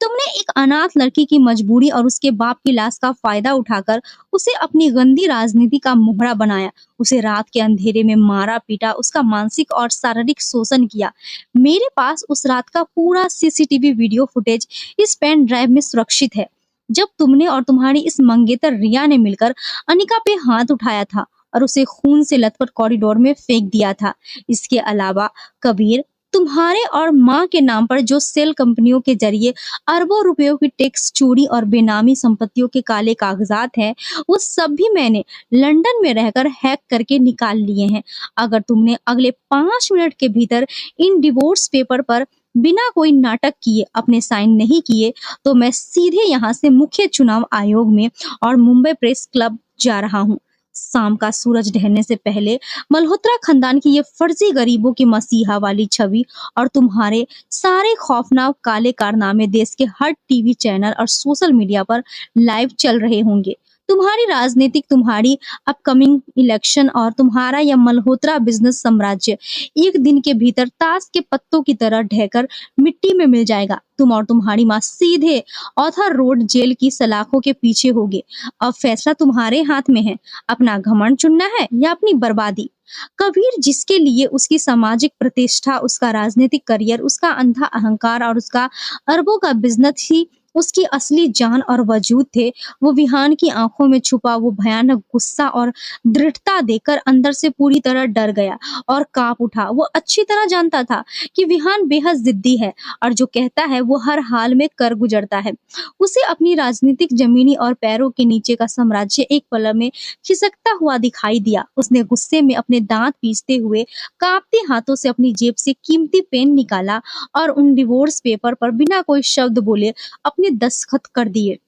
तुमने एक अनाथ लड़की की मजबूरी और उसके बाप की लाश का फायदा उठाकर उसे अपनी गंदी राजनीति का मोहरा बनाया, उसे रात के अंधेरे में मारा पीटा, उसका मानसिक और शारीरिक शोषण किया। मेरे पास उस रात का पूरा सीसीटीवी वीडियो फुटेज इस पेन ड्राइव में सुरक्षित है, जब तुमने और तुम्हारी इस मंगेतर रिया ने मिलकर अनिका पे हाथ उठाया था और उसे खून से लथपथ कॉरिडोर में फेंक दिया था। इसके अलावा कबीर, तुम्हारे और माँ के नाम पर जो सेल कंपनियों के जरिए अरबों रुपयों की टैक्स चोरी और बेनामी संपत्तियों के काले कागजात हैं, वो सब भी मैंने लंदन में रहकर हैक करके निकाल लिए हैं। अगर तुमने अगले 5 मिनट के भीतर इन डिवोर्स पेपर पर बिना कोई नाटक किए अपने साइन नहीं किए, तो मैं सीधे यहाँ से मुख्य चुनाव आयोग में और मुंबई प्रेस क्लब जा रहा हूँ। शाम का सूरज ढलने से पहले मल्होत्रा खानदान की ये फर्जी गरीबों की मसीहा वाली छवि और तुम्हारे सारे खौफनाक काले कारनामे देश के हर टीवी चैनल और सोशल मीडिया पर लाइव चल रहे होंगे। तुम्हारी राजनीतिक, तुम्हारी अपकमिंग इलेक्शन और तुम्हारा यह मल्होत्रा बिजनेस साम्राज्य एक दिन के भीतर ताश के पत्तों की तरह ढहकर मिट्टी में मिल जाएगा। तुम और तुम्हारी माँ सीधे ऑथर रोड जेल की सलाखों के पीछे होगे। अब फैसला तुम्हारे हाथ में है, अपना घमंड चुनना है या अपनी बर्बादी। कबीर, जिसके लिए उसकी सामाजिक प्रतिष्ठा, उसका राजनीतिक करियर, उसका अंधा अहंकार और उसका अरबों का बिजनेस ही उसकी असली जान और वजूद थे, वो विहान की आंखों में छुपा वो भयानक गुस्सा और दृढ़ता देखकर अंदर से पूरी तरह डर गया और कांप उठा। वो अच्छी तरह जानता था कि विहान बेहद जिद्दी है और जो कहता है वो हर हाल में कर गुजरता है। उसे अपनी राजनीतिक जमीनी और पैरों के नीचे का साम्राज्य एक पल में खिसकता हुआ दिखाई दिया। उसने गुस्से में अपने दांत पीसते हुए कांपते हाथों से अपनी जेब से कीमती पेन निकाला और उन डिवोर्स पेपर पर बिना कोई शब्द बोले अपने दस्तखत कर दिए।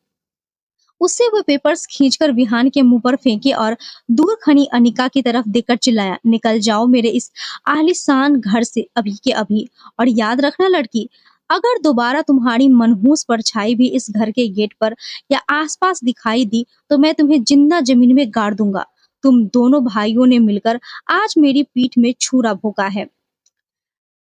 उससे वो पेपर्स खींचकर विहान के मुंह पर फेंके और दूर खड़ी अनिका की तरफ देखकर चिल्लाया, निकल जाओ मेरे इस आलीशान घर से अभी के अभी। और याद रखना लड़की, अगर दोबारा तुम्हारी मनहूस परछाई भी इस घर के गेट पर या आसपास दिखाई दी तो मैं तुम्हें जिंदा जमीन में गाड़ दूंगा। तुम दोनों भाइयों ने मिलकर आज मेरी पीठ में छुरा भोंका है।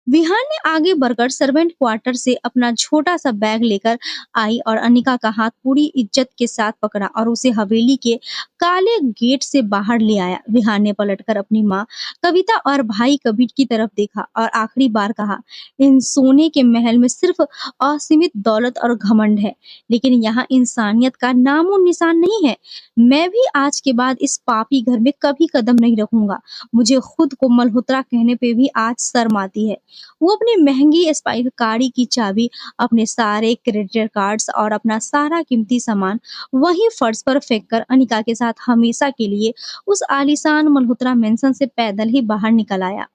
विहान ने आगे बढ़कर सर्वेंट क्वार्टर से अपना छोटा सा बैग लेकर आई और अनिका का हाथ पूरी इज्जत के साथ पकड़ा और उसे हवेली के काले गेट से बाहर ले आया। विहान ने पलटकर अपनी माँ कविता और भाई कबीर की तरफ देखा और आखिरी बार कहा, इन सोने के महल में सिर्फ असीमित दौलत और घमंड है, लेकिन यहाँ इंसानियत का नामो निशान नहीं है। मैं भी आज के बाद इस पापी घर में कभी कदम नहीं रखूंगा। मुझे खुद को मल्होत्रा कहने पे भी आज शर्म आती है। वो अपनी महंगी स्पाइस गाड़ी की चाबी, अपने सारे क्रेडिट कार्ड्स और अपना सारा कीमती सामान वहीं फर्श पर फेंककर अनिका के साथ हमेशा के लिए उस आलीशान मल्होत्रा मेंशन से पैदल ही बाहर निकल आया।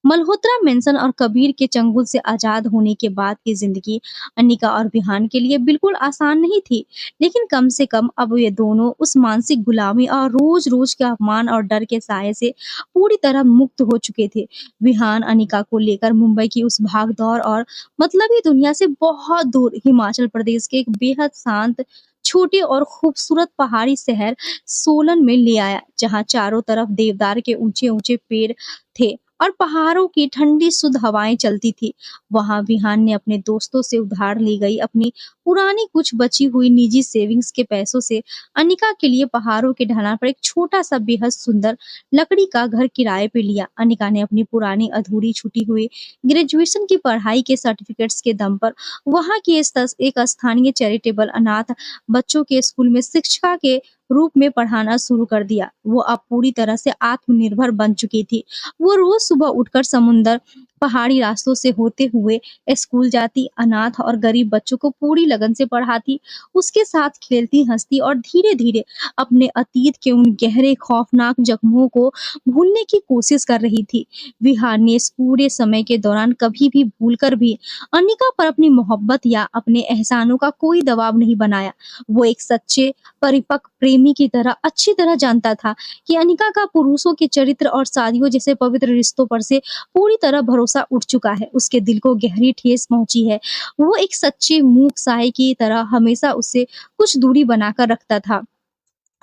मल्होत्रा मेंशन और कबीर के चंगुल से आजाद होने के बाद की जिंदगी अनिका और विहान के लिए बिल्कुल आसान नहीं थी, लेकिन कम से कम अब ये दोनों उस मानसिक गुलामी और रोज रोज के अपमान और डर के साये से पूरी तरह मुक्त हो चुके थे। विहान अनिका को लेकर मुंबई की उस भागदौड़ और मतलबी दुनिया से बहुत दूर हिमाचल प्रदेश के एक बेहद शांत छोटे और खूबसूरत पहाड़ी शहर सोलन में ले आया, जहाँ चारों तरफ देवदार के ऊंचे-ऊंचे पेड़ थे और पहाड़ों की ठंडी शुद्ध हवाएं चलती थी। वहां विहान ने अपने दोस्तों से उधार ली गई अपनी पुरानी कुछ बची हुई निजी सेविंग्स के पैसों से अनिका के लिए पहाड़ों के ढलान पर एक छोटा सा बेहद सुंदर लकड़ी का घर किराए पे लिया। अनिका ने अपनी पुरानी अधूरी छूटी हुई ग्रेजुएशन की पढ़ाई के सर्टिफिकेट्स के दम पर वहां की एक स्थानीय चैरिटेबल अनाथ बच्चों के स्कूल में शिक्षिका के रूप में पढ़ाना शुरू कर दिया। वो अब पूरी तरह से आत्मनिर्भर बन चुकी थी। वो रोज सुबह उठकर समुंदर पहाड़ी रास्तों से होते हुए स्कूल जाती, अनाथ और गरीब बच्चों को पूरी लगन से पढ़ाती, उसके साथ खेलती हंसती और धीरे धीरे अपने अतीत के उन गहरे खौफनाक जख्मों को भूलने की कोशिश कर रही थी। विहान ने इस पूरे समय के दौरान कभी भी भूलकर भी अनिका पर अपनी मोहब्बत या अपने एहसानों का कोई दबाव नहीं बनाया। वो एक सच्चे परिपक्व प्रेमी की तरह अच्छी तरह जानता था कि अनिका का पुरुषों के चरित्र और शादियों जैसे पवित्र रिश्तों पर से पूरी तरह भरोसा उठ चुका है। उसके दिल को गहरी ठेस पहुंची है। वो एक सच्चे मूक साए की तरह हमेशा उससे कुछ दूरी बनाकर रखता था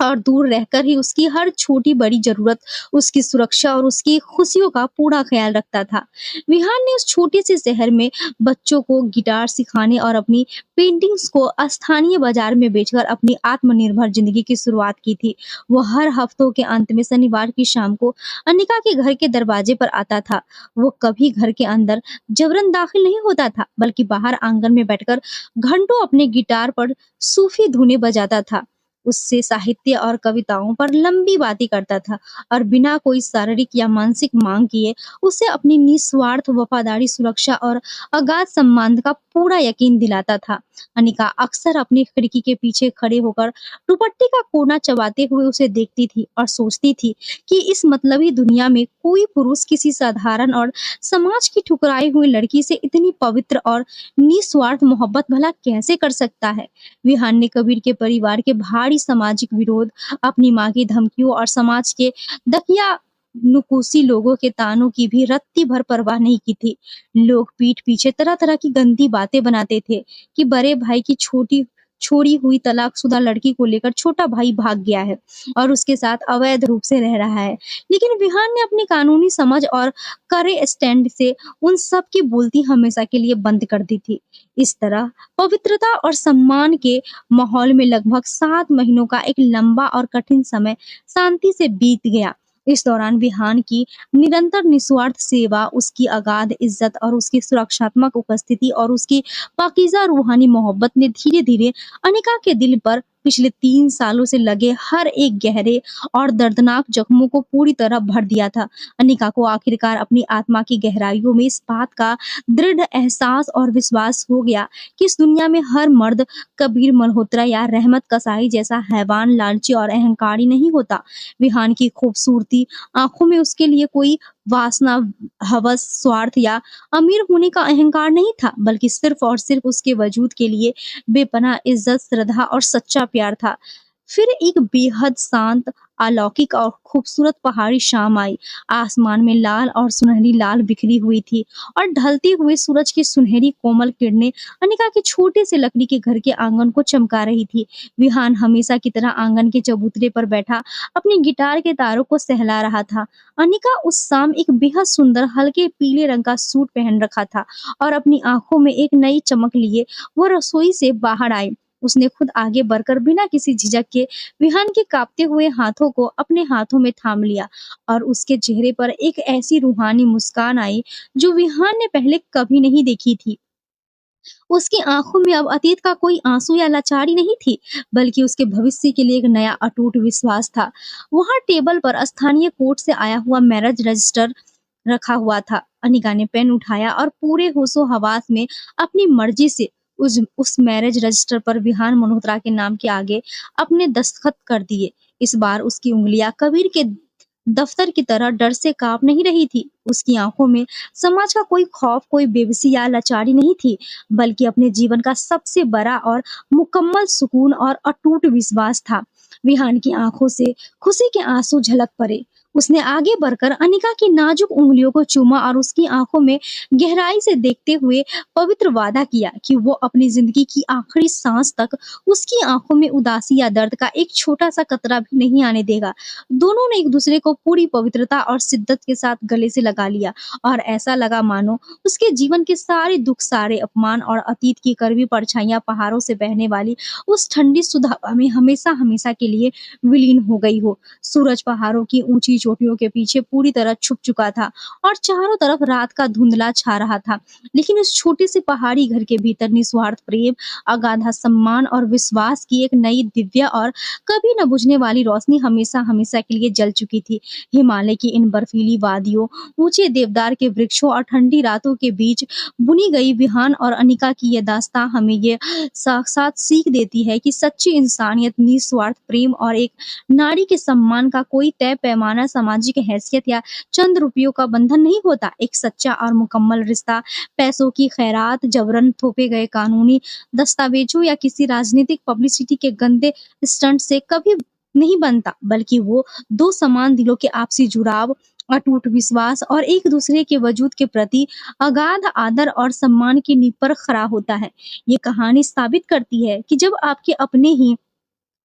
और दूर रहकर ही उसकी हर छोटी बड़ी जरूरत, उसकी सुरक्षा और उसकी खुशियों का पूरा ख्याल रखता था। विहान ने उस छोटे से शहर में बच्चों को गिटार सिखाने और अपनी पेंटिंग्स को स्थानीय बाजार में बेचकर अपनी आत्मनिर्भर जिंदगी की शुरुआत की थी। वो हर हफ्तों के अंत में शनिवार की शाम को अनिका के घर के दरवाजे पर आता था। वो कभी घर के अंदर जबरन दाखिल नहीं होता था, बल्कि बाहर आंगन में बैठकर घंटों अपने गिटार पर सूफी धुनें बजाता था। उससे साहित्य और कविताओं पर लंबी बातें करता था और बिना कोई शारीरिक या मानसिक मांग किए उसे अपनी निस्वार्थ वफादारी, सुरक्षा और अगाध सम्मान का पूरा यकीन दिलाता था। अनिका अक्सर अपनी खिड़की के पीछे खड़े होकर दुपट्टे का कोना चबाते हुए उसे देखती थी और सोचती थी कि इस मतलबी दुनिया में कोई पुरुष किसी साधारण और समाज की ठुकराई हुई लड़की से इतनी पवित्र और निस्वार्थ मोहब्बत भला कैसे कर सकता है। विहान ने कबीर के परिवार के भारी सामाजिक विरोध, अपनी माँ की धमकियों और समाज के दकिया नुकुसी लोगों के तानों की भी रत्ती भर परवाह नहीं की थी। लोग पीठ पीछे तरह तरह की गंदी बातें बनाते थे कि बड़े भाई की छोड़ी हुई तलाकशुदा लड़की को लेकर छोटा भाई भाग गया है और उसके साथ अवैध रूप से रह रहा है। लेकिन विहान ने अपनी कानूनी समझ और कड़े स्टैंड से उन सब की बोलती हमेशा के लिए बंद कर दी थी। इस तरह पवित्रता और सम्मान के माहौल में लगभग 7 महीनों का एक लंबा और कठिन समय शांति से बीत गया। इस दौरान विहान की निरंतर निस्वार्थ सेवा, उसकी अगाध इज्जत और उसकी सुरक्षात्मक उपस्थिति और उसकी पाकीज़ा रूहानी मोहब्बत ने धीरे धीरे अनिका के दिल पर पिछले 3 सालों से लगे हर एक गहरे और दर्दनाक जख्मों को पूरी तरह भर दिया था। अनिका को आखिरकार अपनी आत्मा की गहराइयों में इस बात का दृढ़ एहसास और विश्वास हो गया कि इस दुनिया में हर मर्द कबीर मल्होत्रा या रहमत कसाई जैसा हैवान, लालची और अहंकारी नहीं होता। विहान की खूबसूरती आंखों में उसके लिए कोई वासना, हवस, स्वार्थ या अमीर होने का अहंकार नहीं था, बल्कि सिर्फ और सिर्फ उसके वजूद के लिए बेपनाह इज्जत, श्रद्धा और सच्चा प्यार था। फिर एक बेहद शांत, अलौकिक और खूबसूरत पहाड़ी शाम आई। आसमान में लाल और सुनहरी लाल बिखरी हुई थी और ढलते हुए सूरज की सुनहरी कोमल किरणें अनिका के छोटे से लकड़ी के घर के आंगन को चमका रही थी। विहान हमेशा की तरह आंगन के चबूतरे पर बैठा अपनी गिटार के तारों को सहला रहा था। अनिका उस शाम एक बेहद सुंदर हल्के पीले रंग का सूट पहन रखा था और अपनी आंखों में एक नई चमक लिए वो रसोई से बाहर आई। उसने खुद आगे बढ़कर बिना किसी झिझक के विहान के कांपते हुए हाथों को अपने हाथों में थाम लिया और उसके चेहरे पर एक ऐसी रूहानी मुस्कान आई जो विहान ने पहले कभी नहीं देखी थी। उसकी आंखों में अब अतीत का कोई आंसू या लाचारी नहीं थी, बल्कि उसके भविष्य के लिए एक नया अटूट विश्वास था। वहां टेबल पर स्थानीय कोर्ट से आया हुआ मैरिज रजिस्टर रखा हुआ था। अनिका ने पेन उठाया और पूरे होशो हवास में अपनी मर्जी से उस मैरिज रजिस्टर पर विहान मल्होत्रा के नाम के आगे अपने दस्तखत कर दिए। इस बार उसकी उंगलियां कबीर के दफ्तर की तरह डर से कांप नहीं रही थी। उसकी आंखों में समाज का कोई खौफ, कोई बेबसी या लाचारी नहीं थी, बल्कि अपने जीवन का सबसे बड़ा और मुकम्मल सुकून और अटूट विश्वास था। विहान की आंखों से खुशी के आंसू झलक पड़े उसने आगे बढ़कर अनिका की नाजुक उंगलियों को चूमा और उसकी आंखों में गहराई से देखते हुए पवित्र वादा किया कि वो अपनी जिंदगी की आखिरी सांस तक उसकी आंखों में उदासी या दर्द का एक छोटा सा कतरा भी नहीं आने देगा। दोनों ने एक दूसरे को पूरी पवित्रता और शिद्दत के साथ गले से लगा लिया और ऐसा लगा मानो उसके जीवन के सारे दुख, सारे अपमान और अतीत की कड़वी परछाइयां पहाड़ों से बहने वाली उस ठंडी सुधा हवा में हमेशा हमेशा के लिए विलीन हो गई हो। सूरज पहाड़ों की ऊंची चोटियों के पीछे पूरी तरह छुप चुका था और चारों तरफ रात का धुंधला छा रहा था, लेकिन उस छोटे से पहाड़ी घर के भीतर निस्वार्थ प्रेम, अगाधा सम्मान और विश्वास की एक नई दिव्य और कभी न बुझने वाली रोशनी हमेशा हमेशा के लिए जल चुकी थी। हिमालय की इन बर्फीली वादियों, ऊंचे देवदार के वृक्षों और ठंडी रातों के बीच बुनी गई विहान और अनिका की यह दास्तां हमें ये साक्षात सीख देती है कि सच्ची इंसानियत, निस्वार्थ प्रेम और एक नारी के सम्मान का कोई तय पैमाना, सामाजिक हैसियत या चंद रुपयों का बंधन नहीं होता। एक सच्चा और मुकम्मल रिश्ता पैसों की खैरात, जबरन थोपे गए कानूनी दस्तावेजों या किसी राजनीतिक पब्लिसिटी के गंदे स्टंट से कभी नहीं बनता, बल्कि वो दो समान दिलों के आपसी जुड़ाव, अटूट विश्वास और एक दूसरे के वजूद के प्रति अगाध आदर और सम्मान की नींव पर खड़ा होता है। ये कहानी साबित करती है कि जब आपके अपने ही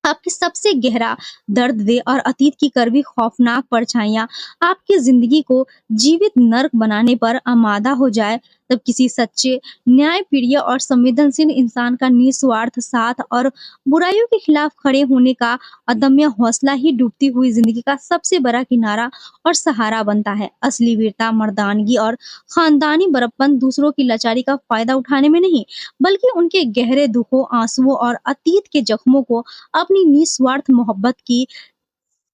आपके सबसे गहरा दर्द दे और अतीत की कड़वी खौफनाक परछाइयां आपकी जिंदगी को जीवित नर्क बनाने पर आमादा हो जाए, तब किसी सच्चे, न्यायप्रिय और संवेदनशील इंसान का निस्वार्थ साथ और बुराइयों के खिलाफ खड़े होने का अदम्य हौसला ही डूबती हुई जिंदगी का सबसे बड़ा किनारा और सहारा बनता है। असली वीरता, मर्दानगी और खानदानी बड़प्पन दूसरों की लाचारी का फायदा उठाने में नहीं, बल्कि उनके गहरे दुखों, आंसुओं और अतीत के जख्मों को अपनी निस्वार्थ मोहब्बत की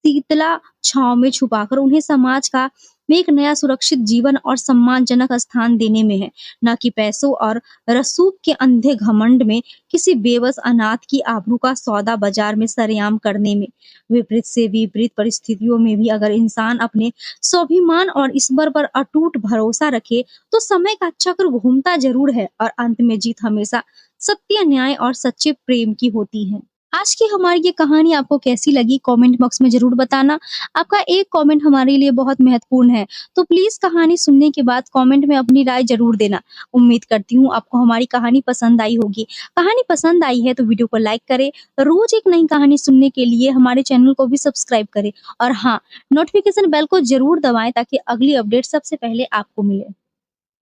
शीतला छांव में छुपाकर उन्हें समाज का में एक नया सुरक्षित जीवन और सम्मानजनक स्थान देने में है, न कि पैसों और रसूख के अंधे घमंड में किसी बेबस अनाथ की आबरू का सौदा बाजार में सरेआम करने में। विपरीत से विपरीत परिस्थितियों में भी अगर इंसान अपने स्वाभिमान और ईश्वर पर अटूट भरोसा रखे, तो समय का चक्र घूमता जरूर है और अंत में जीत हमेशा सत्य, न्याय और सच्चे प्रेम की होती है। आज की हमारी ये कहानी आपको कैसी लगी, कमेंट बॉक्स में जरूर बताना। आपका एक कमेंट हमारे लिए बहुत महत्वपूर्ण है, तो प्लीज कहानी सुनने के बाद कमेंट में अपनी राय जरूर देना। उम्मीद करती हूँ आपको हमारी कहानी पसंद आई होगी। कहानी पसंद आई है तो वीडियो को लाइक करें, रोज एक नई कहानी सुनने के लिए हमारे चैनल को भी सब्सक्राइब करें और हाँ, नोटिफिकेशन बेल को जरूर दबाएं ताकि अगली अपडेट सबसे पहले आपको मिले।